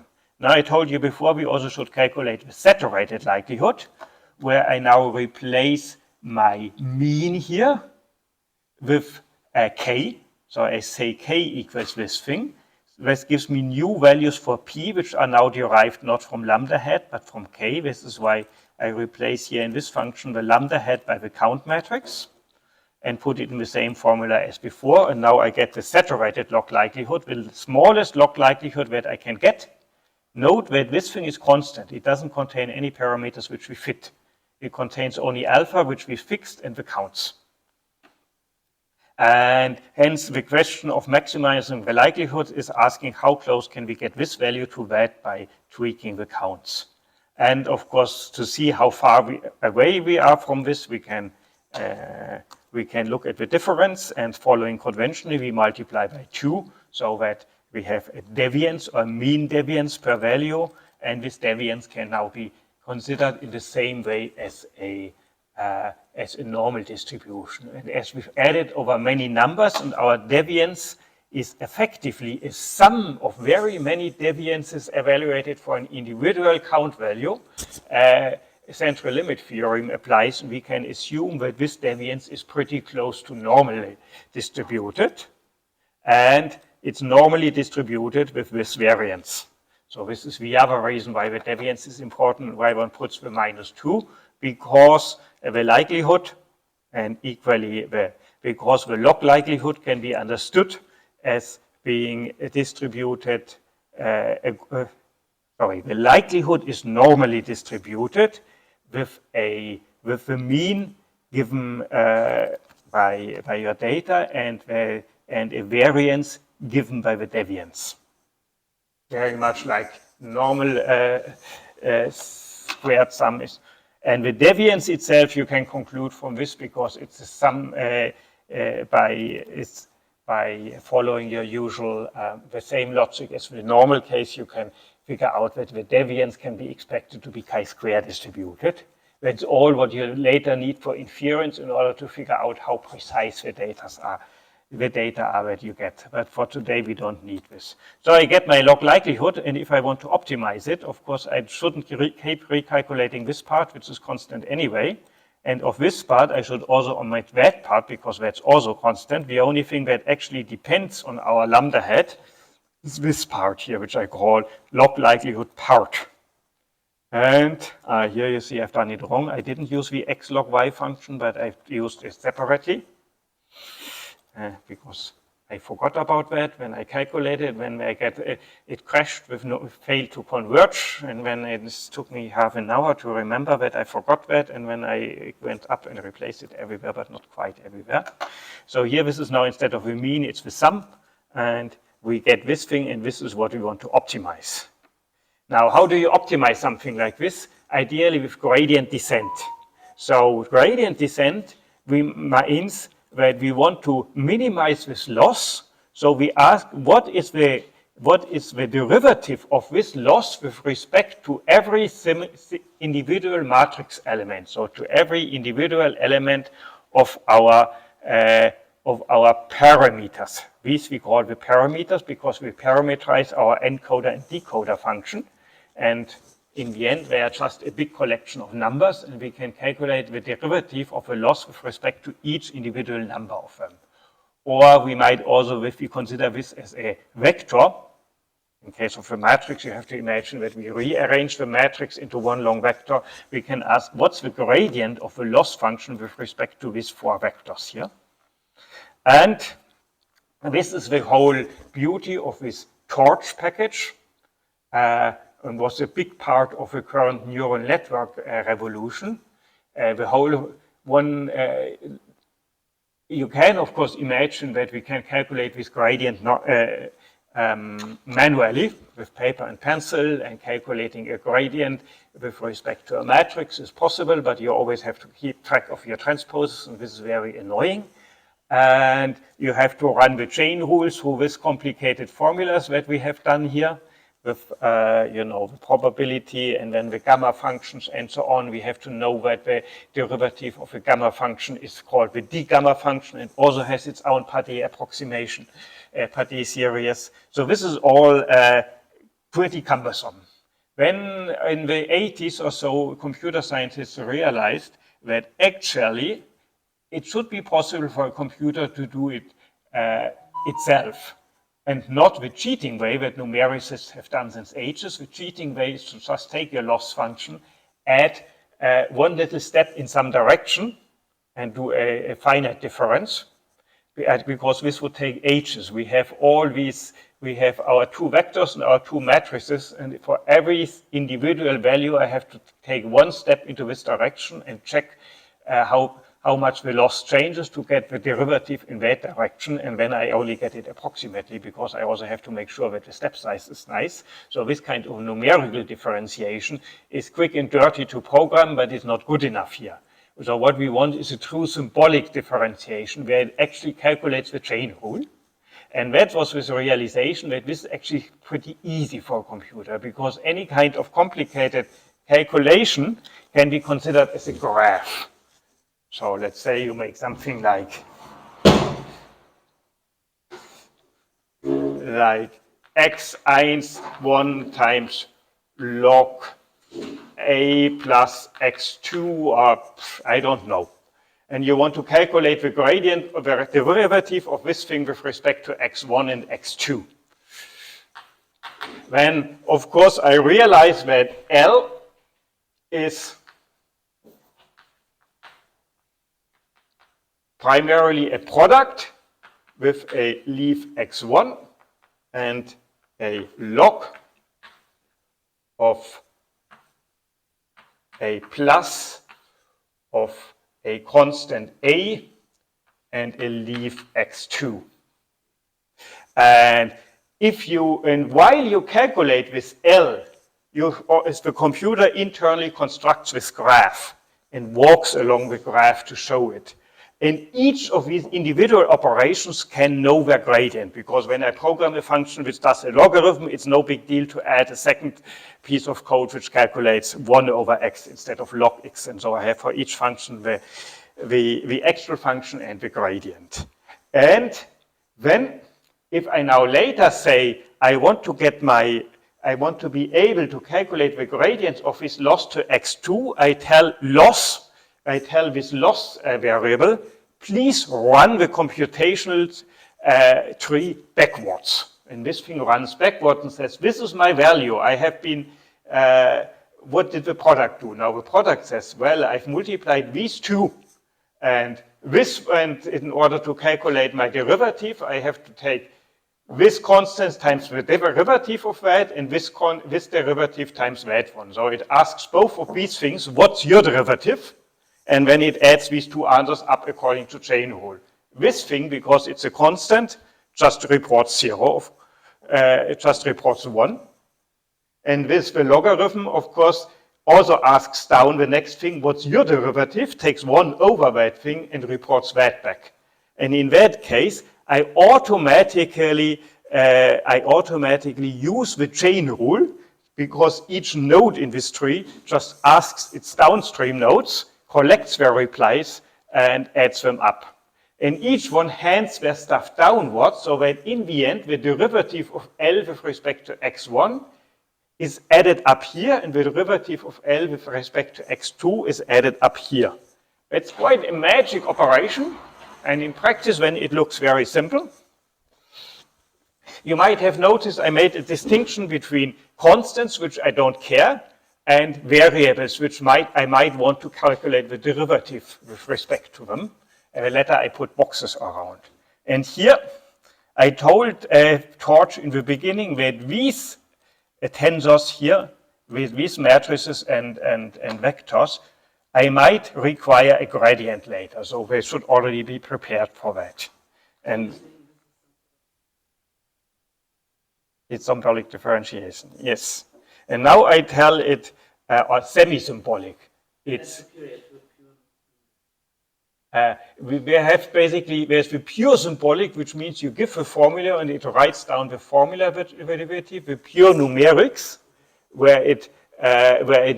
Now, I told you before, we also should calculate the saturated likelihood, where I now replace my mean here with k. So I say k equals this thing. This gives me new values for p, which are now derived not from lambda hat, but from k. This is why I replace here in this function the lambda hat by the count matrix and put it in the same formula as before. And now I get the saturated log likelihood, the smallest log likelihood that I can get. Note that this thing is constant. It doesn't contain any parameters which we fit. It contains only alpha, which we fixed, and the counts. And hence the question of maximizing the likelihood is asking how close can we get this value to that by tweaking the counts. And of course, to see how far away we are from this, we can look at the difference, and following conventionally, we multiply by 2, so that we have a deviance or mean deviance per value, and this deviance can now be considered in the same way as a normal distribution. And as we've added over many numbers, and our deviance is effectively a sum of very many deviances evaluated for an individual count value, central limit theorem applies, and we can assume that this deviance is pretty close to normally distributed, and it's normally distributed with this variance. So this is the other reason why the deviance is important, why one puts the -2, because the likelihood and equally because the log likelihood can be understood as being distributed, the likelihood is normally distributed with the mean given by your data and a variance given by the deviance. Very much like normal squared sum is. And the deviance itself, you can conclude from this because it's a sum by following your usual, the same logic as the normal case, you can figure out that the deviance can be expected to be chi-square distributed. That's all what you later need for inference in order to figure out how precise the data are that you get. But for today, we don't need this. So I get my log likelihood, and if I want to optimize it, of course, I shouldn't keep recalculating this part, which is constant anyway. And of this part, I should also omit that part, because that's also constant. The only thing that actually depends on our lambda hat is this part here, which I call log likelihood part. And here you see I've done it wrong. I didn't use the x log y function, but I've used it separately. Because I forgot about that when I calculated, when I get it crashed with failed to converge, and when it took me half an hour to remember that I forgot that, and when I went up and replaced it everywhere, but not quite everywhere. So here this is now instead of the mean, it's the sum, and we get this thing, and this is what we want to optimize. Now, how do you optimize something like this? Ideally with gradient descent. So gradient descent means that we want to minimize this loss. So we ask, what is the derivative of this loss with respect to every individual matrix element? So to every individual element of our parameters. These we call the parameters because we parameterize our encoder and decoder function. And in the end, they are just a big collection of numbers, and we can calculate the derivative of a loss with respect to each individual number of them. Or we might also, if we consider this as a vector, in case of a matrix, you have to imagine that we rearrange the matrix into one long vector. We can ask, what's the gradient of the loss function with respect to these 4 vectors here? And this is the whole beauty of this torch package. And was a big part of the current neural network revolution. The whole one, you can of course imagine that we can calculate this gradient manually with paper and pencil, and calculating a gradient with respect to a matrix is possible, but you always have to keep track of your transposes, and this is very annoying. And you have to run the chain rules through these complicated formulas that we have done here. With the probability and then the gamma functions and so on. We have to know that the derivative of a gamma function is called the d-gamma function, and also has its own Pardee approximation, Pardee series. So this is all pretty cumbersome. When in the 80s or so, computer scientists realized that actually it should be possible for a computer to do it itself. And not the cheating way that numericists have done since ages. The cheating way is to just take your loss function, add one little step in some direction, and do a finite difference, because this would take ages. We have all these we have our two vectors and our two matrices, and for every individual value, I have to take one step into this direction and check how much the loss changes to get the derivative in that direction, and then I only get it approximately because I also have to make sure that the step size is nice. So this kind of numerical differentiation is quick and dirty to program, but it's not good enough here. So what we want is a true symbolic differentiation where it actually calculates the chain rule. And that was with the realization that this is actually pretty easy for a computer because any kind of complicated calculation can be considered as a graph. So let's say you make something like x1 times log a plus x2, or I don't know. And you want to calculate the gradient of the derivative of this thing with respect to x1 and x2. Then, of course, I realize that L is primarily a product with a leaf x1 and a log of a plus of a constant a and a leaf x2. And while you calculate this L, the computer internally constructs this graph and walks along the graph to show it. And each of these individual operations can know their gradient, because when I program a function which does a logarithm, it's no big deal to add a second piece of code which calculates 1 over x instead of log x. And so I have for each function the actual function and the gradient. And then if I now later say I want to be able to calculate the gradient of this loss to x2, I tell this loss variable, please run the computational tree backwards. And this thing runs backwards and says, this is my value. I have been, what did the product do? Now the product says, well, I've multiplied these two. And in order to calculate my derivative, I have to take this constant times the derivative of that, and this derivative times that one. So it asks both of these things, what's your derivative? And then it adds these two answers up according to chain rule. This thing, because it's a constant, just reports 0, it just reports 1. And this, the logarithm, of course, also asks down the next thing, what's your derivative, takes 1 over that thing and reports that back. And in that case, I automatically use the chain rule, because each node in this tree just asks its downstream nodes, collects their replies, and adds them up. And each one hands their stuff downwards, so that in the end, the derivative of L with respect to x1 is added up here, and the derivative of L with respect to x2 is added up here. It's quite a magic operation, and in practice, when it looks very simple. You might have noticed I made a distinction between constants, which I don't care, and variables, which I might want to calculate the derivative with respect to them. And later I put boxes around. And here I told Torch in the beginning that these tensors here, with these matrices and vectors, I might require a gradient later. So they should already be prepared for that. And it's symbolic differentiation, yes. And now I tell it or semi-symbolic. It's we have basically, there's the pure symbolic, which means you give a formula and it writes down the formula derivative, the pure numerics, where it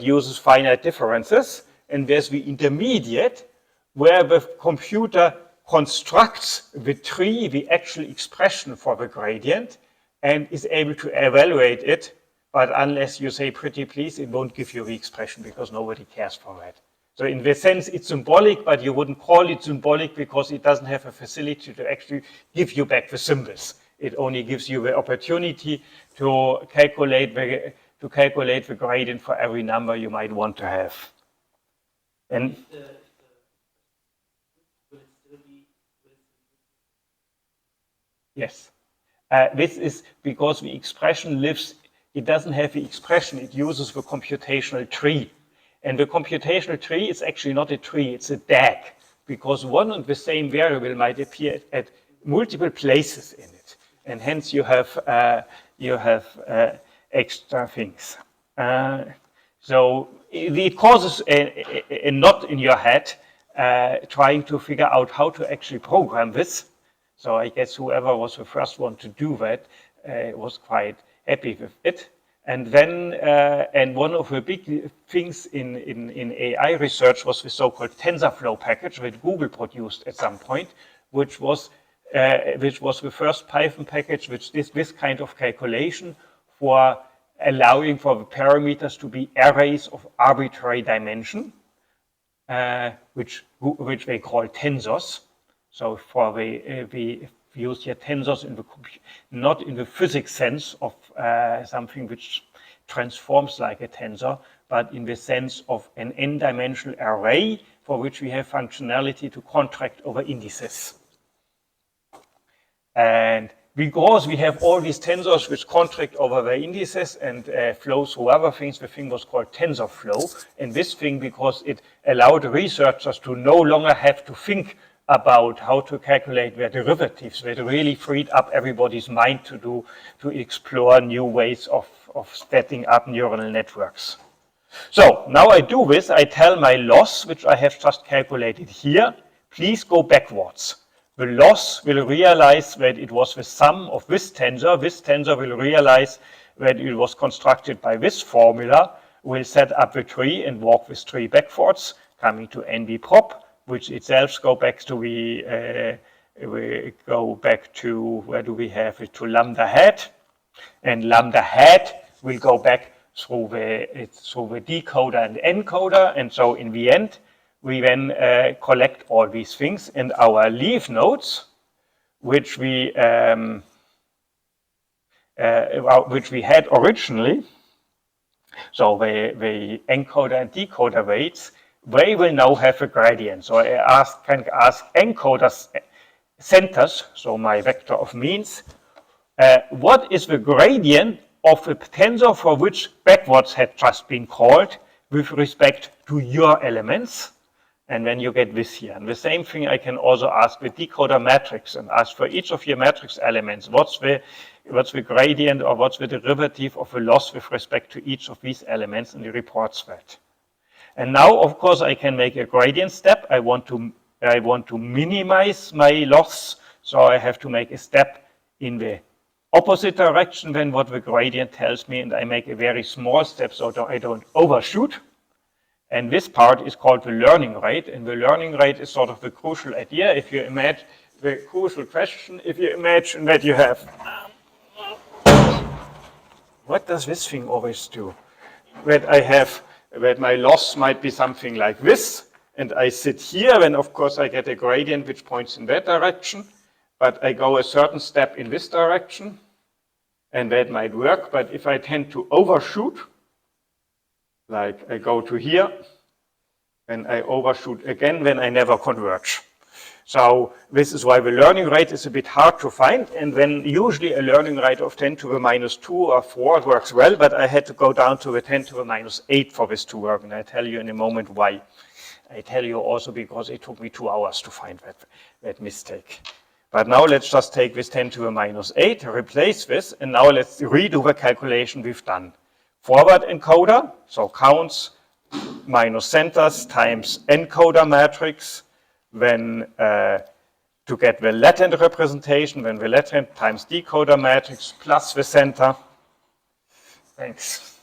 uses finite differences, and there's the intermediate, where the computer constructs the tree, the actual expression for the gradient, and is able to evaluate it. But unless you say pretty please, it won't give you the expression because nobody cares for that. So in the sense, it's symbolic, but you wouldn't call it symbolic because it doesn't have a facility to actually give you back the symbols. It only gives you the opportunity to calculate the gradient for every number you might want to have. And yes. This is because the expression lives, it doesn't have the expression, it uses the computational tree. And the computational tree is actually not a tree, it's a DAG, because one and the same variable might appear at multiple places in it. And hence you have extra things. So it causes a knot in your head trying to figure out how to actually program this. So I guess whoever was the first one to do that was quite happy with it. And then, and one of the big things in AI research was the so-called TensorFlow package that Google produced at some point, which was the first Python package which did this kind of calculation for allowing for the parameters to be arrays of arbitrary dimension, which they call tensors. So for we use here tensors in the not in the physics sense of something which transforms like a tensor, but in the sense of an n-dimensional array for which we have functionality to contract over indices. And because we have all these tensors which contract over the indices and flow through other things, the thing was called TensorFlow. And this thing, because it allowed researchers to no longer have to think about how to calculate their derivatives, that really freed up everybody's mind to explore new ways of setting up neural networks. So now I do this, I tell my loss, which I have just calculated here, please go backwards. The loss will realize that it was the sum of this tensor. This tensor will realize that it was constructed by this formula, will set up the tree and walk this tree backwards, coming to NB prop, which itself go back to we go back to, where do we have it, to lambda hat, and lambda hat will go back through the decoder and encoder, and so in the end we then collect all these things, and our leaf nodes, which we had originally, so the encoder and decoder weights, they will now have a gradient. So I can ask encoders centers, so my vector of means, what is the gradient of the tensor for which backwards had just been called with respect to your elements? And then you get this here. And the same thing I can also ask the decoder matrix and ask for each of your matrix elements, what's the gradient or what's the derivative of the loss with respect to each of these elements, and it reports that. And now, of course, I can make a gradient step. I want to minimize my loss, so I have to make a step in the opposite direction than what the gradient tells me, and I make a very small step so I don't overshoot. And this part is called the learning rate, and the learning rate is sort of the crucial idea. If you imagine the crucial question, if you imagine that you have, what does this thing always do? That my loss might be something like this, and I sit here, then of course I get a gradient which points in that direction, but I go a certain step in this direction, and that might work. But if I tend to overshoot, like I go to here, and I overshoot again, then I never converge. So this is why the learning rate is a bit hard to find, and then usually a learning rate of 10 to the minus 2 or 4 works well, but I had to go down to the 10 to the minus 8 for this to work, and I tell you in a moment why. I tell you also because it took me 2 hours to find that mistake. But now let's just take this 10 to the minus 8, replace this, and now let's redo the calculation we've done. Forward encoder, so counts minus centers times encoder matrix, then to get the latent representation, then the latent times decoder matrix plus the center. Thanks.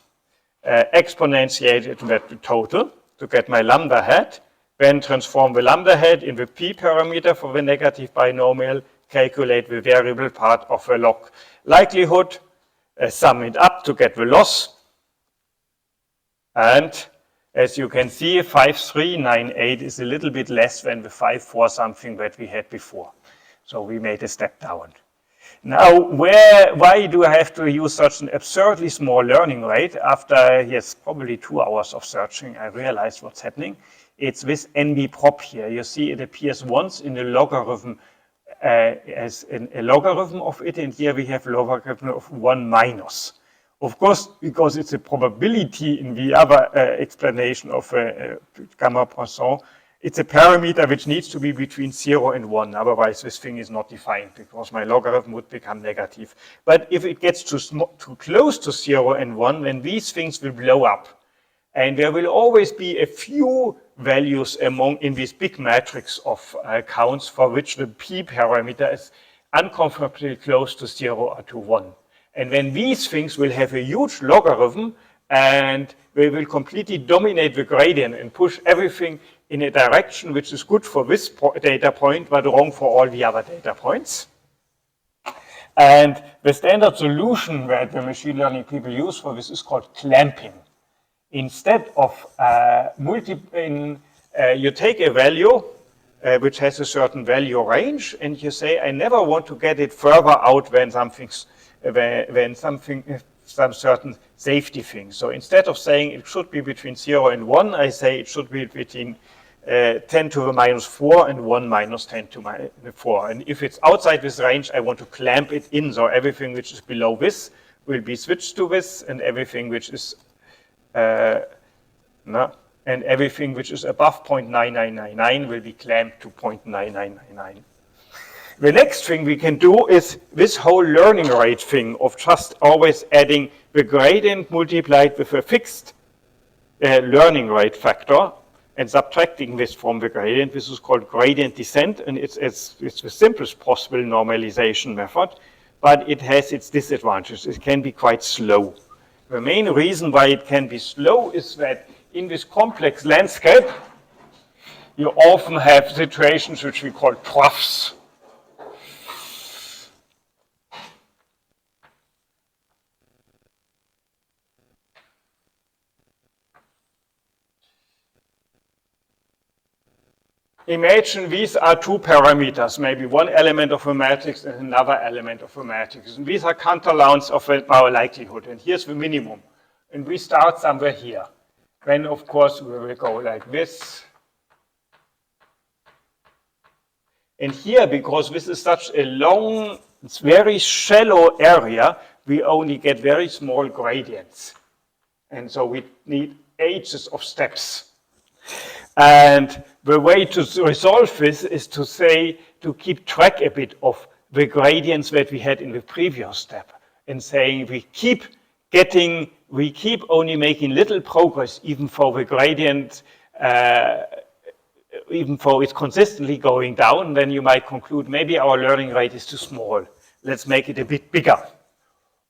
Exponentiate the total to get my lambda hat, then transform the lambda hat in the p parameter for the negative binomial, calculate the variable part of the log likelihood, sum it up to get the loss. And as you can see, 5398 is a little bit less than the 54 something that we had before. So we made a step down. Now, why do I have to use such an absurdly small learning rate? After, yes, probably 2 hours of searching, I realized what's happening. It's this NB prop here. You see it appears once in the logarithm as a logarithm of it, and here we have logarithm of 1 minus. Of course, because it's a probability in the other explanation of Gamma-Poisson, it's a parameter which needs to be between 0 and 1, otherwise this thing is not defined, because my logarithm would become negative. But if it gets too close to 0 and 1, then these things will blow up. And there will always be a few values in this big matrix of counts for which the p parameter is uncomfortably close to 0 or to 1. And then these things will have a huge logarithm, and they will completely dominate the gradient and push everything in a direction which is good for this data point, but wrong for all the other data points. And the standard solution that the machine learning people use for this is called clamping. Instead of you take a value which has a certain value range, and you say, I never want to get it further out than some certain safety thing. So instead of saying it should be between 0 and 1, I say it should be between 10 to the minus 4 and 1 minus 10 to the 4. And if it's outside this range, I want to clamp it in, so everything which is below this will be switched to this, and everything which is and everything which is above 0.9999 will be clamped to 0.9999. The next thing we can do is this whole learning rate thing of just always adding the gradient multiplied with a fixed learning rate factor and subtracting this from the gradient. This is called gradient descent, and it's the simplest possible normalization method, but it has its disadvantages. It can be quite slow. The main reason why it can be slow is that in this complex landscape, you often have situations which we call troughs. Imagine these are two parameters, maybe one element of a matrix and another element of a matrix. And these are counterlines of our likelihood. And here's the minimum. And we start somewhere here. Then, of course, we will go like this. And here, because this is such a long, it's very shallow area, we only get very small gradients. And so we need ages of steps. And the way to resolve this is to keep track a bit of the gradients that we had in the previous step, and saying we keep only making little progress even for the gradient, even though it's consistently going down. Then you might conclude maybe our learning rate is too small. Let's make it a bit bigger.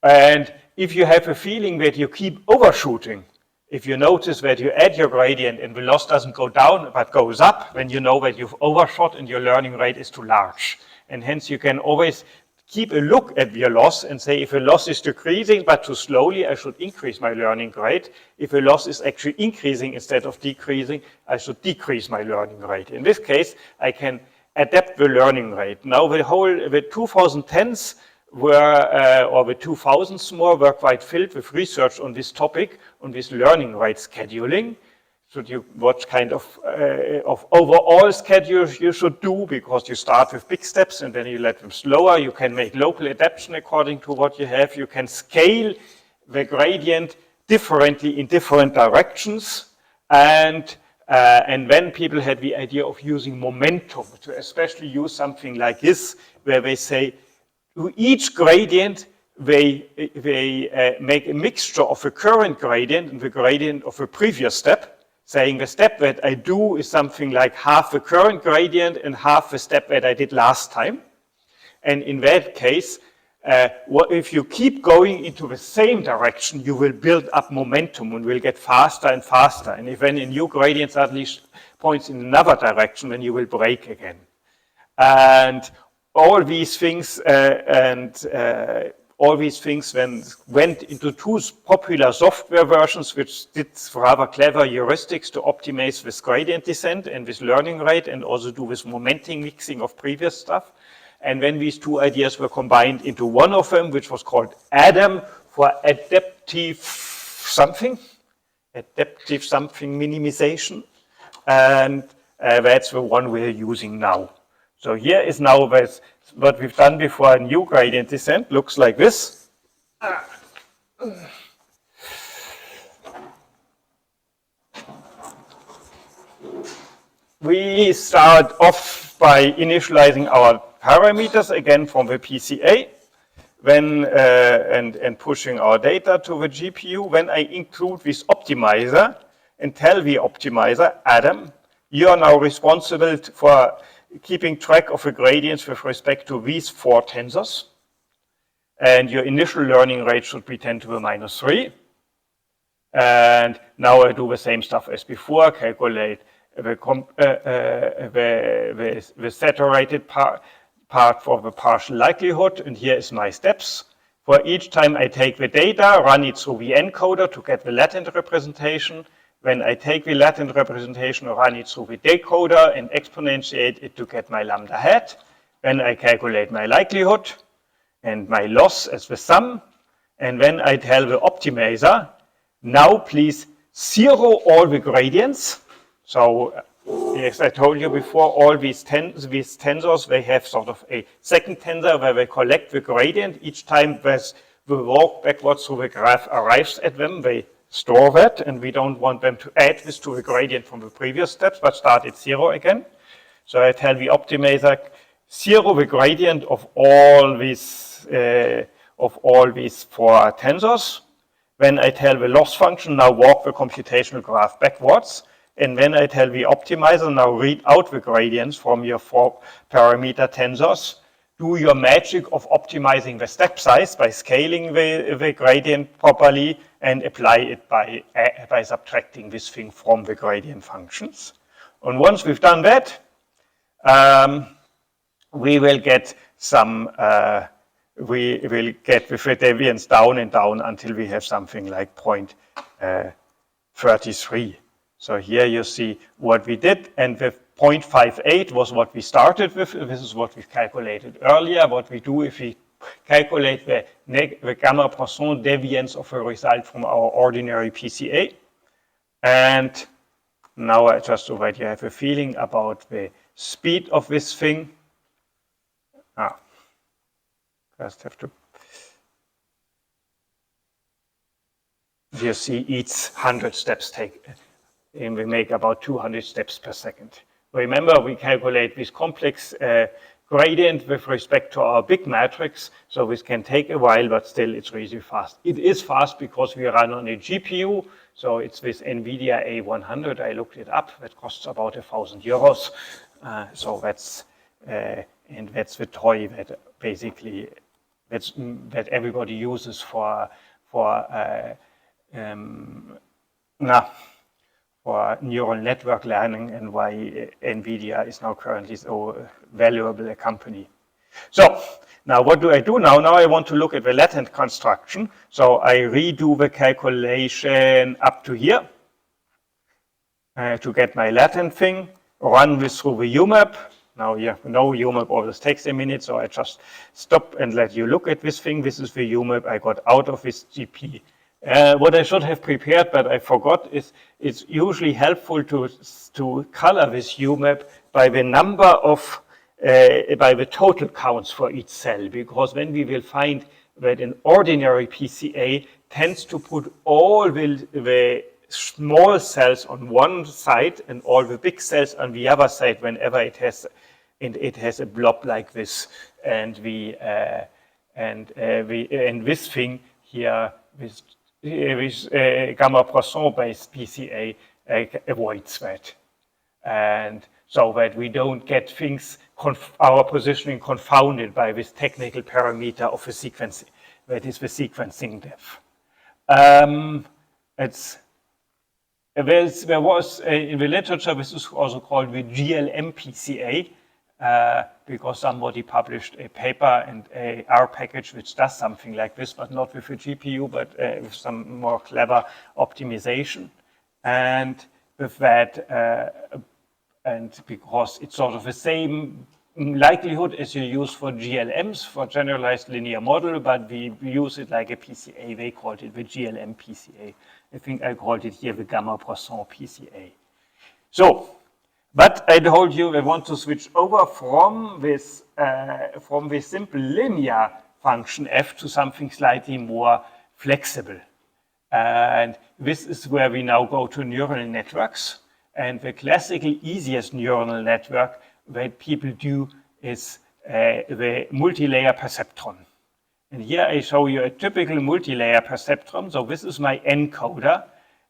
And if you have a feeling that you keep overshooting, if you notice that you add your gradient and the loss doesn't go down but goes up, then you know that you've overshot and your learning rate is too large. And hence you can always keep a look at your loss and say, if a loss is decreasing but too slowly, I should increase my learning rate. If a loss is actually increasing instead of decreasing, I should decrease my learning rate. In this case, I can adapt the learning rate. Now the 2010s or the 2000s more were quite filled with research on this topic, on this learning rate scheduling. What kind of overall schedules you should do, because you start with big steps and then you let them slower. You can make local adaptation according to what you have. You can scale the gradient differently in different directions. And then people had the idea of using momentum to especially use something like this, where they say, to each gradient, they make a mixture of the current gradient and the gradient of a previous step, saying the step that I do is something like half the current gradient and half the step that I did last time. And in that case, if you keep going into the same direction, you will build up momentum and will get faster and faster. And if then a new gradient suddenly points in another direction, then you will break again. And all these things then went into two popular software versions, which did rather clever heuristics to optimize this gradient descent and this learning rate, and also do this momentum mixing of previous stuff. And then these two ideas were combined into one of them, which was called ADAM, for adaptive something minimization. And that's the one we're using now. So here is now what we've done before. A new gradient descent looks like this. We start off by initializing our parameters again from the PCA, and pushing our data to the GPU. When I include this optimizer and tell the optimizer, Adam, you are now responsible for keeping track of the gradients with respect to these 4 tensors. And your initial learning rate should be 10 to the minus 3. And now I do the same stuff as before, calculate the saturated part for the partial likelihood. And here is my steps. For each time I take the data, run it through the encoder to get the latent representation. When I take the latent representation, run it through the decoder and exponentiate it to get my lambda hat. Then I calculate my likelihood and my loss as the sum. And then I tell the optimizer, now please zero all the gradients. So as I told you before, all these tensors, they have sort of a second tensor where they collect the gradient. Each time the walk backwards through the graph arrives at them, they store that, and we don't want them to add this to the gradient from the previous steps, but start at 0 again. So I tell the optimizer, zero the gradient of all these 4 tensors. Then I tell the loss function, now walk the computational graph backwards. And then I tell the optimizer, now read out the gradients from your 4 parameter tensors. Do your magic of optimizing the step size by scaling the gradient properly and apply it by subtracting this thing from the gradient functions. And once we've done that, we will get the deviance down and down until we have something like 0.33. So here you see what we did, and the 0.58 was what we started with. This is what we calculated earlier. What we do if we calculate the gamma-Poisson deviance of a result from our ordinary PCA. And now I just already have a feeling about the speed of this thing. First have to. You see each 100 steps and we make about 200 steps per second. Remember, we calculate this complex gradient with respect to our big matrix, so this can take a while, but still it's really fast. It is fast because we run on a GPU, so it's this NVIDIA A100. I looked it up. That costs about €1,000. So that's and that's the toy that basically that everybody uses for neural network learning, and why NVIDIA is now currently so valuable a company. So now what do I do now? Now I want to look at the latent construction. So I redo the calculation up to here to get my latent thing, run this through the UMAP. Now you know UMAP always takes a minute, so I just stop and let you look at this thing. This is the UMAP I got out of this GP. What I should have prepared, but I forgot, is it's usually helpful to color this UMAP by the number of, by the total counts for each cell, because then we will find that an ordinary PCA tends to put all the small cells on one side and all the big cells on the other side whenever it has a blob like this, and this thing here with gamma-Poisson based PCA avoids that, and so that we don't get things, our positioning confounded by this technical parameter of the sequencing, that is the sequencing depth. There was in the literature, this is also called the GLM PCA, because somebody published a paper and a R package which does something like this, but not with a GPU, but with some more clever optimization. And with that, and because it's sort of the same likelihood as you use for GLMs, for generalized linear model, but we use it like a PCA. They called it the GLM PCA. I think I called it here the gamma-Poisson PCA. So, But I told you we want to switch over from this simple linear function f to something slightly more flexible. And this is where we now go to neural networks. And the classical easiest neural network that people do is the multi-layer perceptron. And here I show you a typical multi-layer perceptron. So this is my encoder,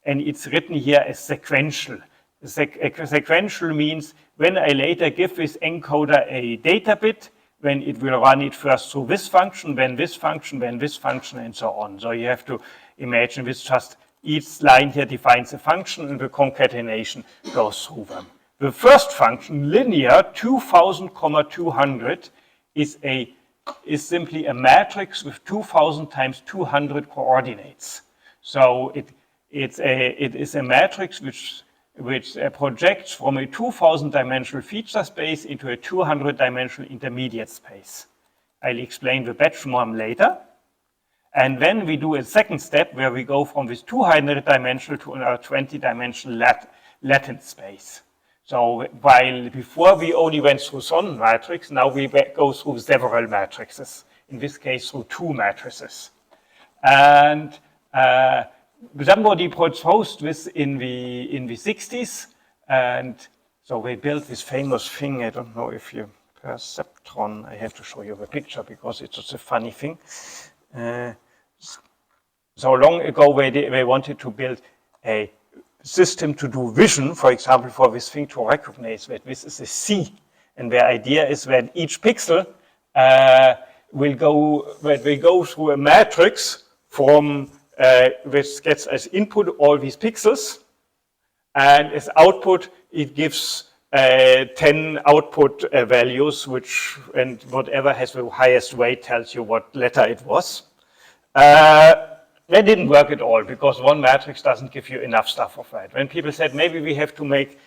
and it's written here as sequential. Sequential means when I later give this encoder a data bit, then it will run it first through this function, then this function, then this function, and so on. So you have to imagine this just each line here defines a function, and the concatenation goes through them. The first function, linear 2000, 200, is simply a matrix with 2000 times 200 coordinates. So it is a matrix which projects from a 2000 dimensional feature space into a 200 dimensional intermediate space. I'll explain the batch norm later. And then we do a second step where we go from this 200 dimensional to a 20 dimensional latent space. So while before we only went through one matrix, now we go through several matrices, in this case through two matrices. And somebody proposed this in the 60s, and so they built this famous thing. I don't know if you perceptron. I have to show you the picture because it's just a funny thing. So long ago, they wanted to build a system to do vision, for example, for this thing to recognize that this is a C, and the idea is that each pixel will go through a matrix from which gets as input all these pixels, and as output it gives 10 output values, and whatever has the highest weight tells you what letter it was. That didn't work at all because one matrix doesn't give you enough stuff of that. When people said maybe we have to make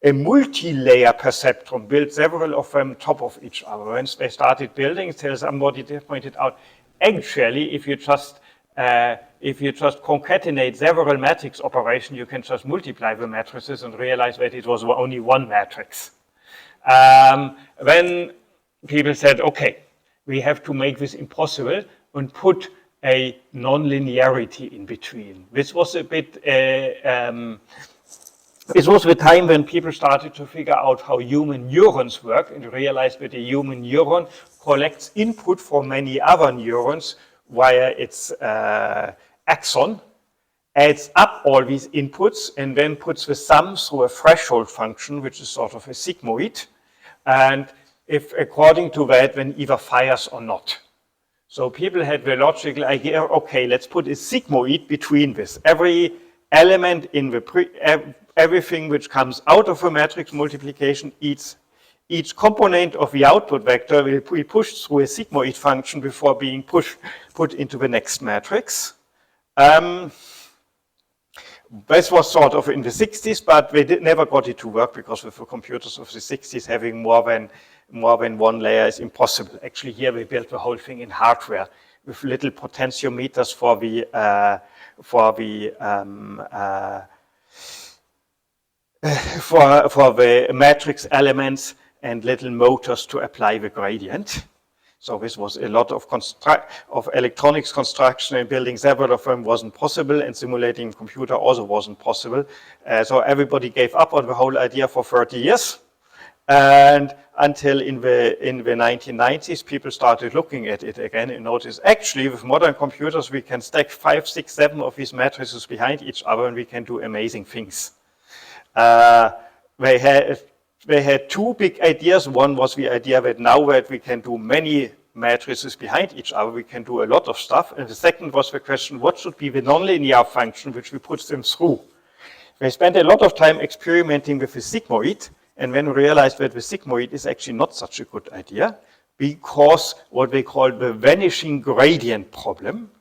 a multi-layer perceptron, build several of them top of each other. Once they started building, somebody pointed out, actually, if you just concatenate several matrix operations, you can just multiply the matrices and realize that it was only one matrix. Then people said, okay, we have to make this impossible and put a non-linearity in between. This was a bit, this was the time when people started to figure out how human neurons work and realized that a human neuron collects input from many other neurons via its axon, adds up all these inputs, and then puts the sum through a threshold function, which is sort of a sigmoid, and if according to that, then either fires or not. So people had the logical idea, okay, let's put a sigmoid between this. Every element in the everything which comes out of a matrix multiplication, each component of the output vector will be pushed through a sigmoid function before being put into the next matrix. This was sort of in the 60s, but they never got it to work because with the computers of the 60s, having more than one layer is impossible. Actually, here we built the whole thing in hardware with little potentiometers for the matrix elements and little motors to apply the gradient. So this was a lot of electronics construction, and building several of them wasn't possible, and simulating a computer also wasn't possible. So everybody gave up on the whole idea for 30 years. And until in the 1990s, people started looking at it again and noticed, actually, with modern computers, we can stack 5, 6, 7 of these matrices behind each other, and we can do amazing things. They had two big ideas. One was the idea that now that we can do many matrices behind each other, we can do a lot of stuff. And the second was the question, what should be the nonlinear function which we put them through? They spent a lot of time experimenting with the sigmoid, and then realized that the sigmoid is actually not such a good idea, because what they call the vanishing gradient problem.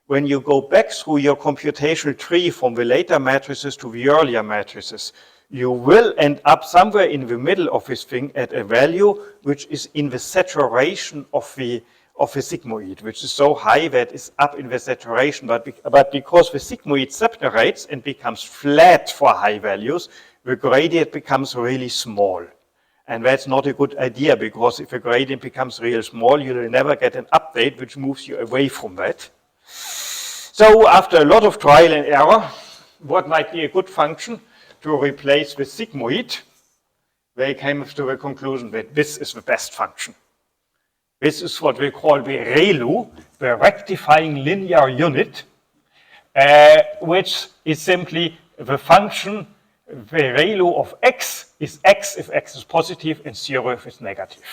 When you go back through your computational tree from the later matrices to the earlier matrices, you will end up somewhere in the middle of this thing at a value which is in the saturation of a sigmoid, which is so high that it's up in the saturation. But because the sigmoid separates and becomes flat for high values, the gradient becomes really small. And that's not a good idea, because if a gradient becomes real small, you will never get an update which moves you away from that. So after a lot of trial and error, what might be a good function to replace the sigmoid? They came to the conclusion that this is the best function. This is what we call the ReLU, the rectifying linear unit, which is simply the function, the ReLU of x is x if x is positive and 0 if it's negative.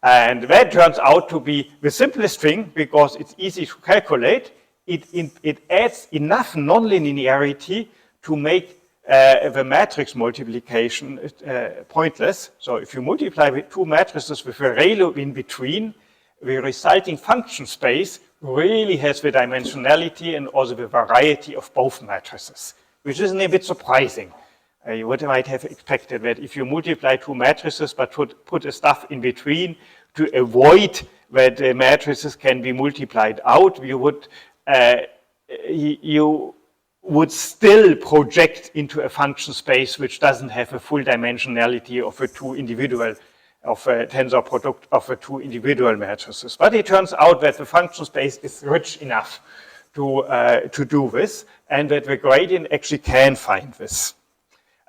And that turns out to be the simplest thing, because it's easy to calculate. It adds enough nonlinearity to make the matrix multiplication pointless. So if you multiply with two matrices with a ReLU in between, the resulting function space really has the dimensionality and also the variety of both matrices, which is a bit surprising. You might have expected that if you multiply two matrices but put a stuff in between to avoid that the matrices can be multiplied out, you would still project into a function space which doesn't have a full dimensionality of a tensor product of the two individual matrices. But it turns out that the function space is rich enough to do this, and that the gradient actually can find this.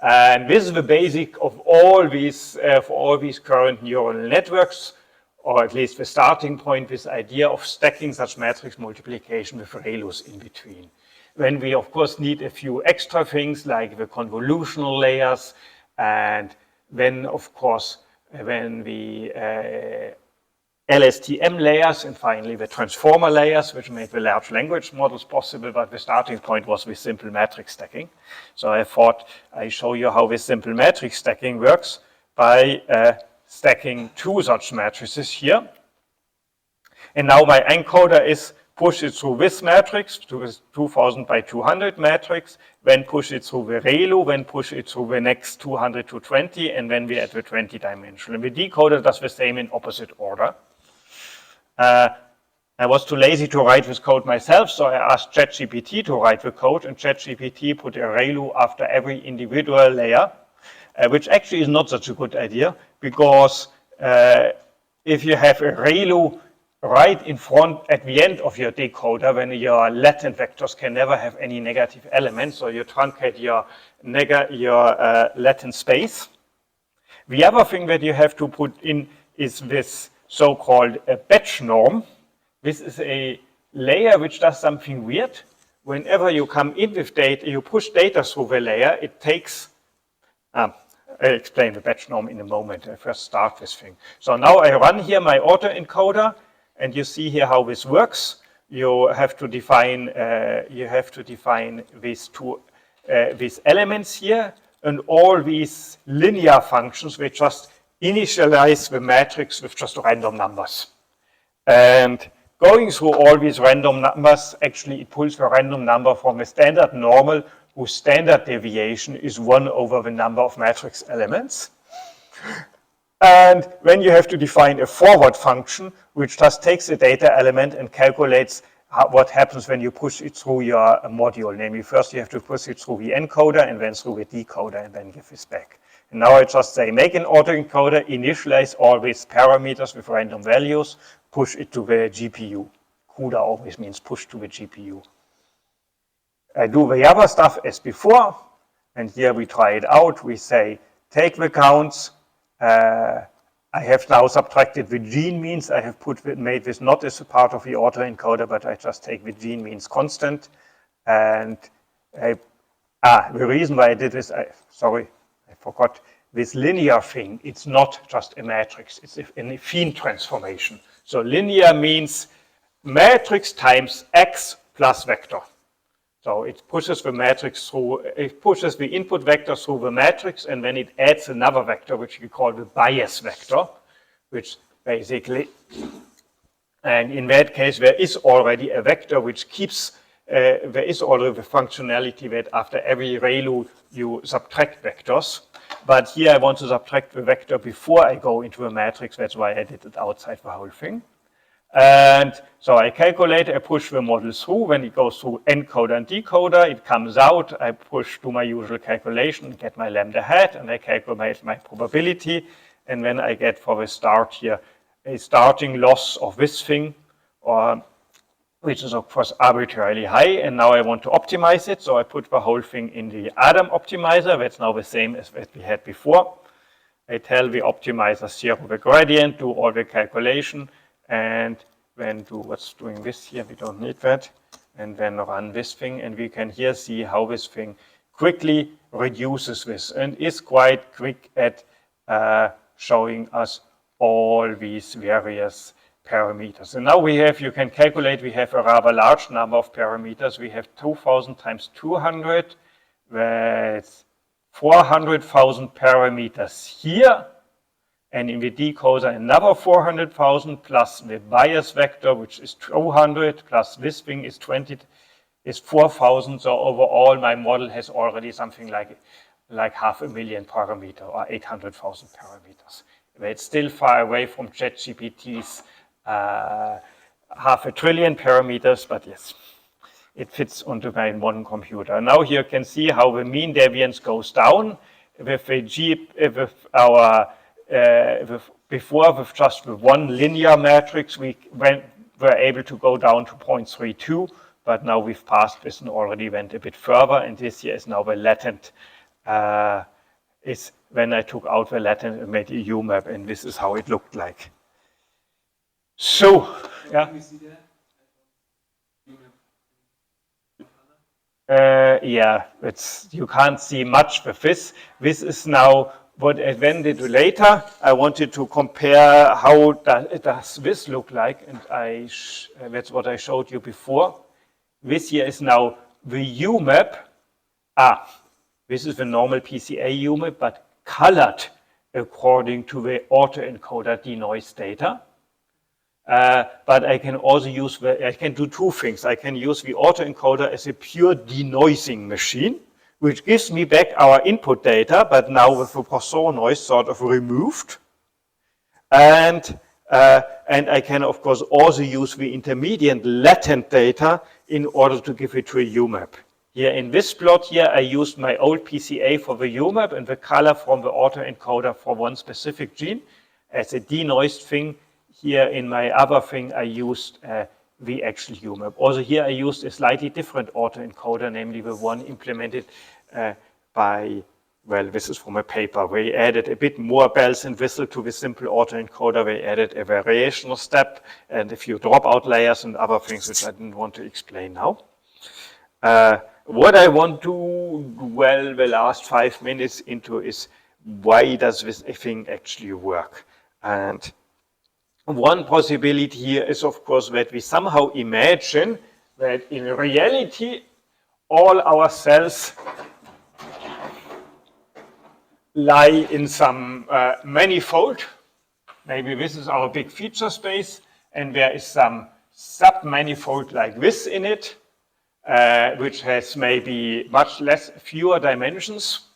And this is the basic of all these, for all these current neural networks, or at least the starting point, this idea of stacking such matrix multiplication with ReLUs in between. When we, of course, need a few extra things like the convolutional layers, and then, of course, when the LSTM layers, and finally the transformer layers, which make the large language models possible, but the starting point was with simple matrix stacking. So I thought I show you how this simple matrix stacking works by stacking two such matrices here. And now my encoder is push it through this matrix, to this 2000 by 200 matrix, then push it through the ReLU, then push it through the next 200 to 20, and then we're at the 20 dimensional. And the decoder does the same in opposite order. I was too lazy to write this code myself, so I asked ChatGPT to write the code, and ChatGPT put a ReLU after every individual layer, which actually is not such a good idea, because if you have a ReLU right in front at the end of your decoder, when your latent vectors can never have any negative elements, so you truncate your latent space. The other thing that you have to put in is this so-called batch norm. This is a layer which does something weird. Whenever you come in with data, you push data through the layer, it takes, I'll explain the batch norm in a moment. I first start this thing. So now I run here my autoencoder, and you see here how this works. You have to define these two these elements here, and all these linear functions which just initialize the matrix with just random numbers. And going through all these random numbers, actually it pulls the random number from a standard normal whose standard deviation is 1 over the number of matrix elements. And then you have to define a forward function, which just takes a data element and calculates what happens when you push it through your module. Namely, first you have to push it through the encoder and then through the decoder and then give this back. And now I just say, make an autoencoder, initialize all these parameters with random values, push it to the GPU. CUDA always means push to the GPU. I do the other stuff as before, and here we try it out. We say, take the counts. I have now subtracted the gene means. I have made this not as a part of the autoencoder, but I just take the gene means constant. And the reason why I did this, sorry, I forgot this linear thing. It's not just a matrix, it's an affine transformation. So linear means matrix times x plus vector. So it pushes the matrix through, it pushes the input vector through the matrix, and then it adds another vector, which we call the bias vector, which basically, and in that case, there is already a vector which keeps, there is already the functionality that after every ReLU you subtract vectors. But here I want to subtract the vector before I go into a matrix. That's why I did it outside the whole thing. And so I calculate, I push the model through. When it goes through encoder and decoder, it comes out. I push do my usual calculation, get my lambda hat, and I calculate my probability. And then I get for the start here a starting loss of this thing, which is of course arbitrarily high. And now I want to optimize it. So I put the whole thing in the Adam optimizer. That's now the same as what we had before. I tell the optimizer zero the gradient, do all the calculation, and then do what's doing this here. We don't need that. And then run this thing. And we can here see how this thing quickly reduces this and is quite quick at showing us all these various parameters. And now we have, you can calculate, we have a rather large number of parameters. We have 2,000 times 200, that's 400,000 parameters here. And in the decoder, another 400,000 plus the bias vector, which is 200, plus this thing is 20, is 4,000. So overall, my model has already something like 500,000 parameters or 800,000 parameters. It's still far away from ChatGPT's 500 billion parameters, but yes, it fits onto my one computer. Now here you can see how the mean deviance goes down with before with just the one linear matrix, we were able to go down to 0.32, but now we've passed this and already went a bit further. And this here is now the latent, is when I took out the latent and made a UMAP, and this is how it looked like. So, yeah. Can we see that? Yeah, you can't see much with this. This is now what I then did later. I wanted to compare how does this look like, and that's what I showed you before. This here is now the UMAP. This is the normal PCA UMAP, but colored according to the autoencoder denoise data. But I can also use, I can do two things. I can use the autoencoder as a pure denoising machine, which gives me back our input data, but now with the Poisson noise sort of removed. And I can, of course, also use the intermediate latent data in order to give it to a UMAP. Here in this plot here, I used my old PCA for the UMAP and the color from the autoencoder for one specific gene as a denoised thing. Here in my other thing, I used the actual UMAP. Also here I used a slightly different autoencoder, namely the one implemented by, well, this is from a paper. We added a bit more bells and whistle to the simple autoencoder. We added a variational step and a few dropout layers and other things which I didn't want to explain now. What I want to dwell the last 5 minutes into is why does this thing actually work? And one possibility here is, of course, that we somehow imagine that in reality, all our cells lie in some manifold. Maybe this is our big feature space, and there is some sub-manifold like this in it, which has maybe fewer dimensions.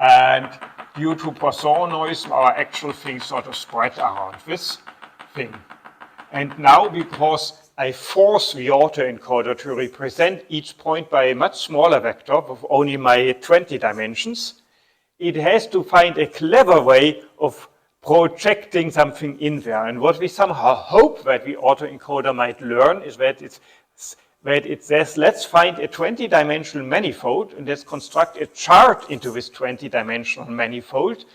And due to Poisson noise, our actual thing sort of spread around this thing. And now, because I force the autoencoder to represent each point by a much smaller vector of only my 20 dimensions, it has to find a clever way of projecting something in there. And what we somehow hope that the autoencoder might learn is that it says, let's find a 20-dimensional manifold and let's construct a chart into this 20-dimensional manifold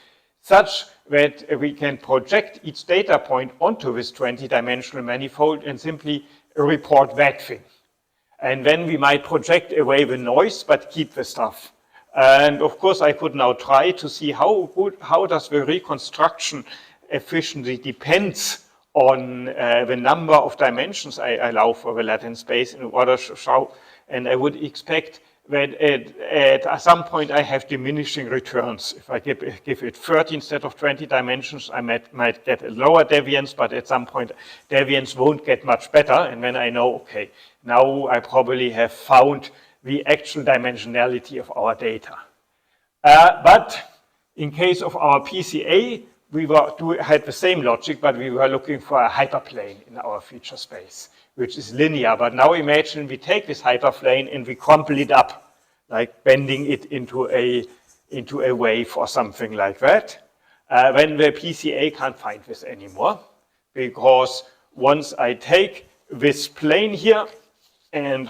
such that we can project each data point onto this 20-dimensional manifold and simply report that thing. And then we might project away the noise but keep the stuff. And of course, I could now try to see how does the reconstruction efficiency depends on the number of dimensions I allow for the latent space in order to show. And I would expect that at some point I have diminishing returns. If I give it 30 instead of 20 dimensions, I might get a lower deviance, but at some point deviance won't get much better. And then I know, okay, now I probably have found the actual dimensionality of our data. But in case of our PCA, we had the same logic, but we were looking for a hyperplane in our feature space, which is linear. But now imagine we take this hyperplane and we crumple it up, like bending it into a wave or something like that. When the PCA can't find this anymore, because once I take this plane here and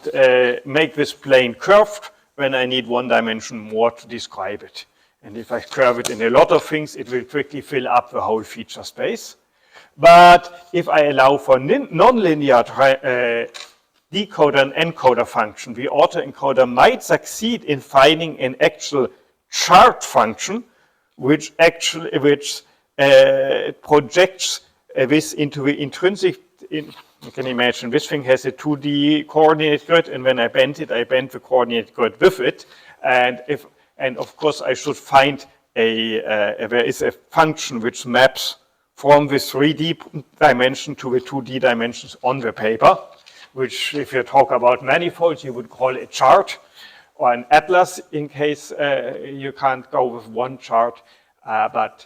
make this plane curved, then I need one dimension more to describe it. And if I curve it in a lot of things, it will quickly fill up the whole feature space. But if I allow for nonlinear decoder and encoder function, the autoencoder might succeed in finding an actual chart function which projects this into the intrinsic. You can imagine this thing has a 2D coordinate grid, and when I bend it, I bend the coordinate grid with it. And of course, I should find there is a function which maps from the 3D dimension to the 2D dimensions on the paper, which, if you talk about manifolds, you would call a chart or an atlas in case you can't go with one chart. But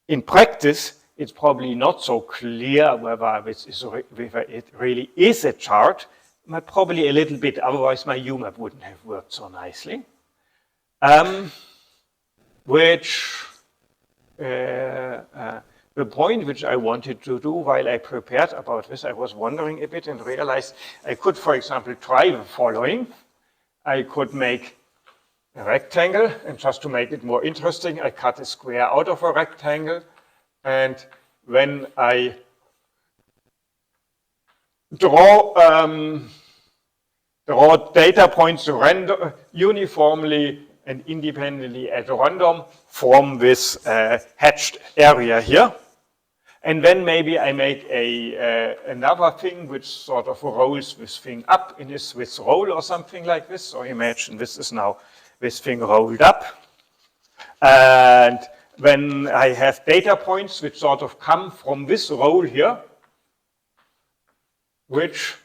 in practice, it's probably not so clear whether it really is a chart, but probably a little bit, otherwise my UMAP wouldn't have worked so nicely. The point which I wanted to do while I prepared about this, I was wondering a bit and realized I could, for example, try the following. I could make a rectangle, and just to make it more interesting, I cut a square out of a rectangle, and when I draw data points uniformly and independently at random from this hatched area here. And then maybe I make another thing which sort of rolls this thing up in this Swiss roll or something like this. So imagine this is now this thing rolled up. And when I have data points which sort of come from this roll here, which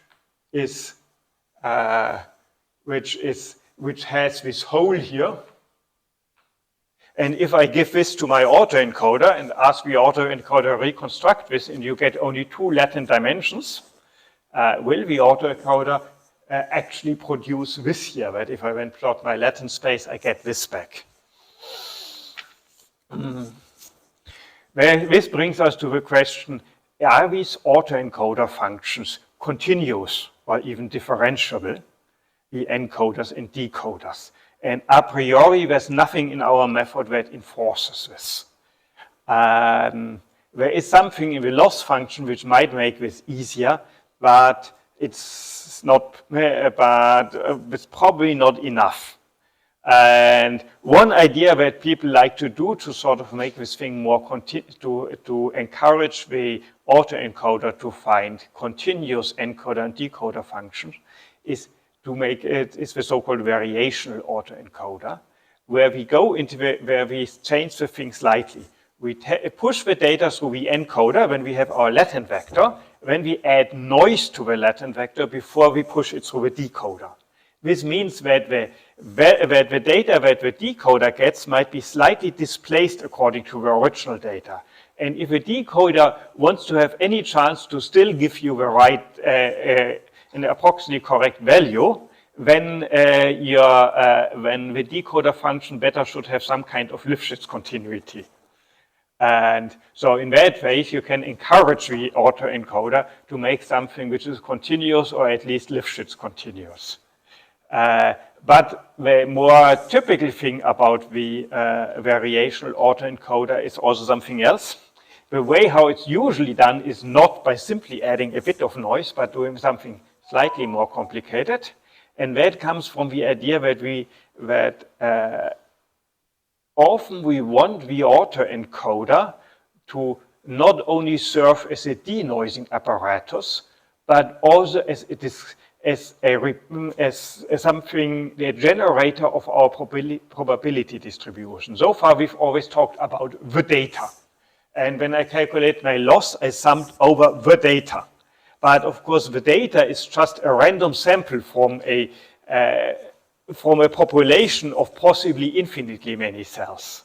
has this hole here. And if I give this to my autoencoder and ask the autoencoder to reconstruct this, and you get only 2 latent dimensions, will the autoencoder actually produce this here? That if I then plot my latent space, I get this back. This brings us to the question, are these autoencoder functions continuous or even differentiable, the encoders and decoders? And a priori, there's nothing in our method that enforces this. There is something in the loss function which might make this easier, but it's probably not enough. And one idea that people like to do to sort of make this thing more to encourage the autoencoder to find continuous encoder and decoder functions is to make it is the so-called variational autoencoder, where we go into where we change the thing slightly. We push the data through the encoder when we have our latent vector, then we add noise to the latent vector before we push it through the decoder. This means that the data that the decoder gets might be slightly displaced according to the original data. And if a decoder wants to have any chance to still give you the right, an approximately correct value, then the decoder function better should have some kind of Lifshitz continuity. And so in that way, you can encourage the autoencoder to make something which is continuous or at least Lifshitz continuous. But the more typical thing about the variational autoencoder is also something else. The way how it's usually done is not by simply adding a bit of noise, but doing something slightly more complicated. And that comes from the idea that often we want the autoencoder to not only serve as a denoising apparatus, but also as something, the generator of our probability distribution. So far, we've always talked about the data. And when I calculate my loss, I summed over the data. But of course, the data is just a random sample from a from a population of possibly infinitely many cells.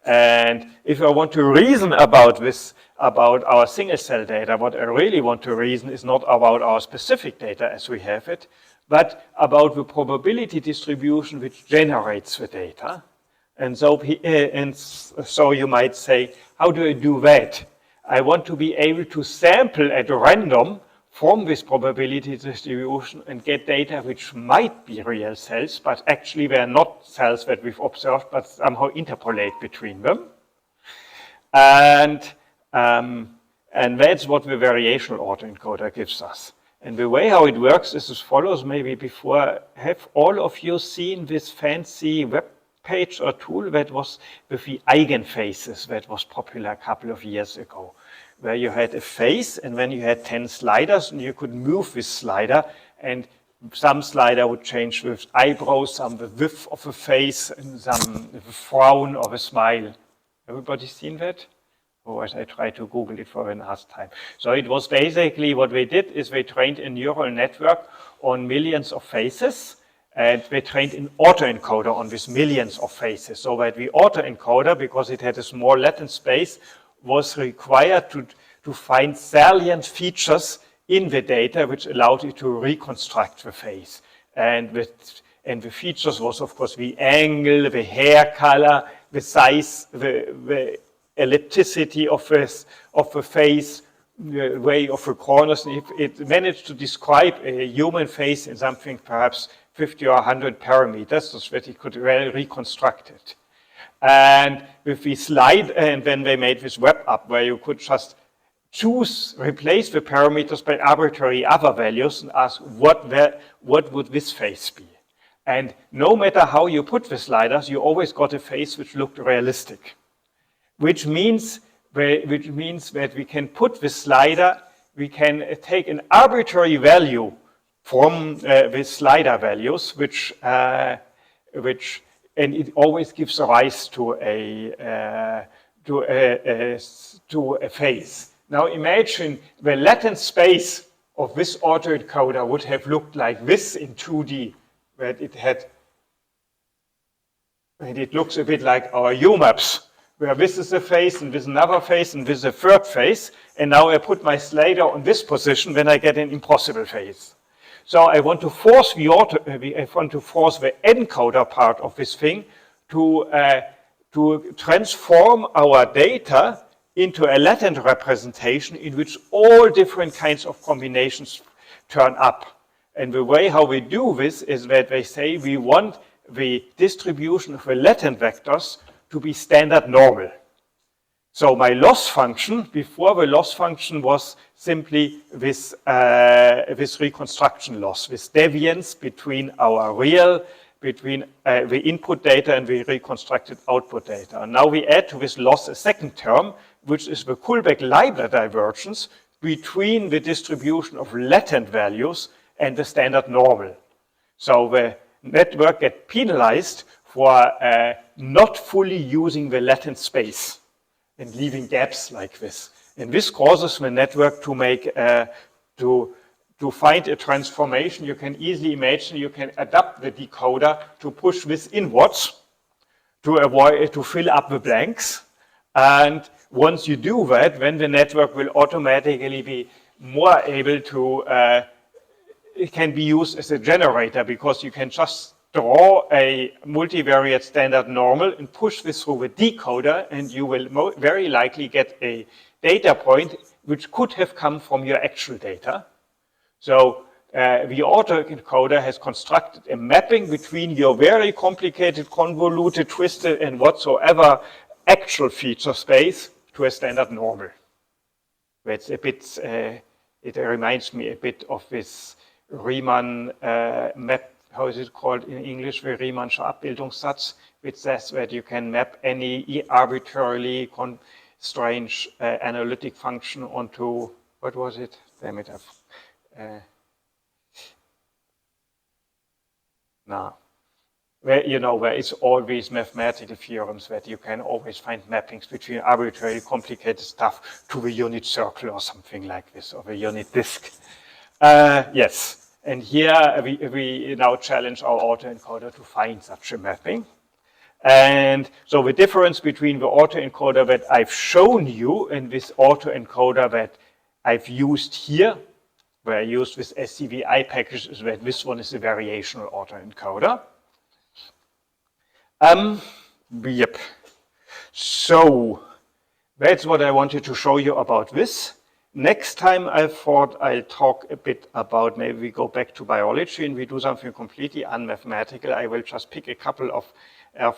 And if I want to reason about this, about our single cell data, what I really want to reason is not about our specific data as we have it, but about the probability distribution which generates the data. And so you might say, how do I do that? I want to be able to sample at random from this probability distribution and get data which might be real cells, but actually they are not cells that we've observed, but somehow interpolate between them. And that's what the variational autoencoder gives us. And the way how it works is as follows. Maybe before, have all of you seen this fancy web page or tool that was with the eigenfaces that was popular a couple of years ago, where you had a face and then you had 10 sliders and you could move this slider, and some slider would change with eyebrows, some the width of a face, and some the frown or a smile. Everybody seen that? Otherwise, I tried to Google it for the last time. So it was basically what they did is they trained a neural network on millions of faces, and they trained an autoencoder on these millions of faces. So that the autoencoder, because it had a small latent space, was required to find salient features in the data which allowed it to reconstruct the face. And the features was, of course, the angle, the hair color, the size, the ellipticity of the face, the way of the corners. It managed to describe a human face in something perhaps 50 or 100 parameters, so that it could well reconstruct it. And with the slide, and then they made this web app where you could just replace the parameters by arbitrary other values and ask what would this face be. And no matter how you put the sliders, you always got a face which looked realistic. Which means that we can put the slider, we can take an arbitrary value from the slider values, and it always gives rise to a face. Now imagine the latent space of this autoencoder would have looked like this in 2D, where it looks a bit like our UMAPs, where this is a face, and this is another face, and this is a third face, and now I put my slider on this position, then I get an impossible face. So I want to force the encoder part of this thing to transform our data into a latent representation in which all different kinds of combinations turn up. And the way how we do this is that they say we want the distribution of the latent vectors to be standard normal. So my loss function, before the loss function was simply this reconstruction loss, this deviance between the input data and the reconstructed output data. And now we add to this loss a second term, which is the Kullback-Leibler divergence between the distribution of latent values and the standard normal. So the network gets penalized for not fully using the latent space and leaving gaps like this. And this causes the network to make, to find a transformation. You can easily imagine you can adapt the decoder to push this inwards to fill up the blanks. And once you do that, then the network will automatically be more able to, it can be used as a generator, because you can just draw a multivariate standard normal and push this through the decoder, and you will very likely get a data point which could have come from your actual data. So the autoencoder has constructed a mapping between your very complicated, convoluted, twisted, and whatsoever actual feature space to a standard normal. It's a bit, it reminds me a bit of this Riemann map. How is it called in English? The Riemannsche Abbildungssatz, which says that you can map any arbitrarily strange analytic function onto, what was it? Damn it, where it's all these mathematical theorems that you can always find mappings between arbitrarily complicated stuff to the unit circle or something like this, or the unit disk. Yes. And here we now challenge our autoencoder to find such a mapping. And so the difference between the autoencoder that I've shown you and this autoencoder that I've used here, where I used this SCVI package, is that this one is a variational autoencoder. Yep. So that's what I wanted to show you about this. Next time I thought I'll talk a bit about, maybe we go back to biology and we do something completely unmathematical. I will just pick a couple of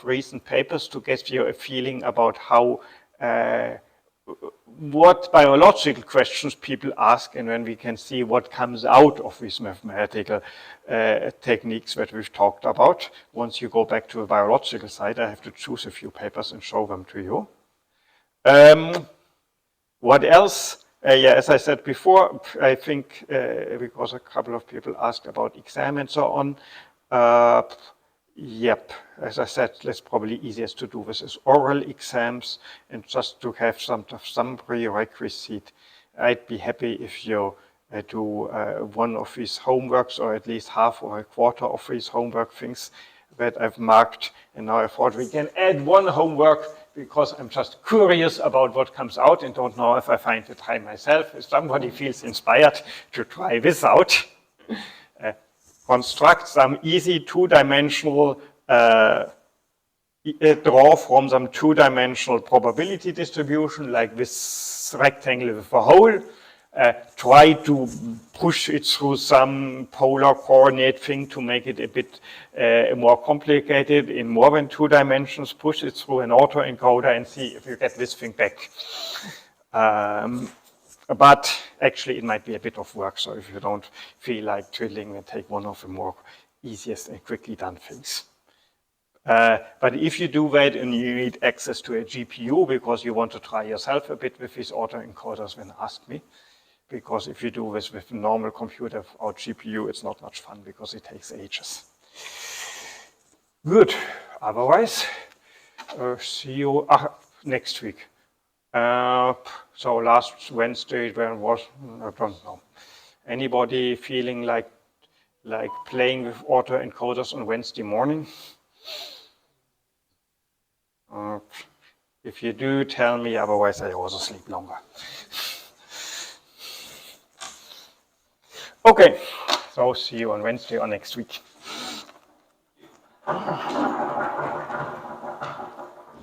recent papers to give you a feeling about how, what biological questions people ask, and then we can see what comes out of these mathematical techniques that we've talked about. Once you go back to the biological side, I have to choose a few papers and show them to you. What else? Yeah, as I said before, I think because a couple of people asked about exam and so on. Yep, as I said, it's probably easiest to do this as oral exams, and just to have some prerequisite. I'd be happy if you do one of these homeworks, or at least half or a quarter of these homework things that I've marked. And now I thought we can add one homework, because I'm just curious about what comes out and don't know if I find the time myself. If somebody feels inspired to try this out, construct some easy two-dimensional, draw from some two-dimensional probability distribution, like this rectangle with a hole. Try to push it through some polar coordinate thing to make it a bit more complicated in more than 2 dimensions. Push it through an autoencoder and see if you get this thing back. But actually it might be a bit of work, so if you don't feel like twiddling, then take one of the more easiest and quickly done things. But if you do that and you need access to a GPU because you want to try yourself a bit with these autoencoders, then ask me. Because if you do this with a normal computer without GPU, it's not much fun because it takes ages. Good. Otherwise, see you next week. So last Wednesday, when was, I don't know. Anybody feeling like playing with autoencoders on Wednesday morning? If you do, tell me, otherwise I also sleep longer. Okay, so see you on Wednesday or next week.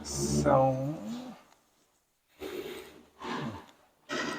So.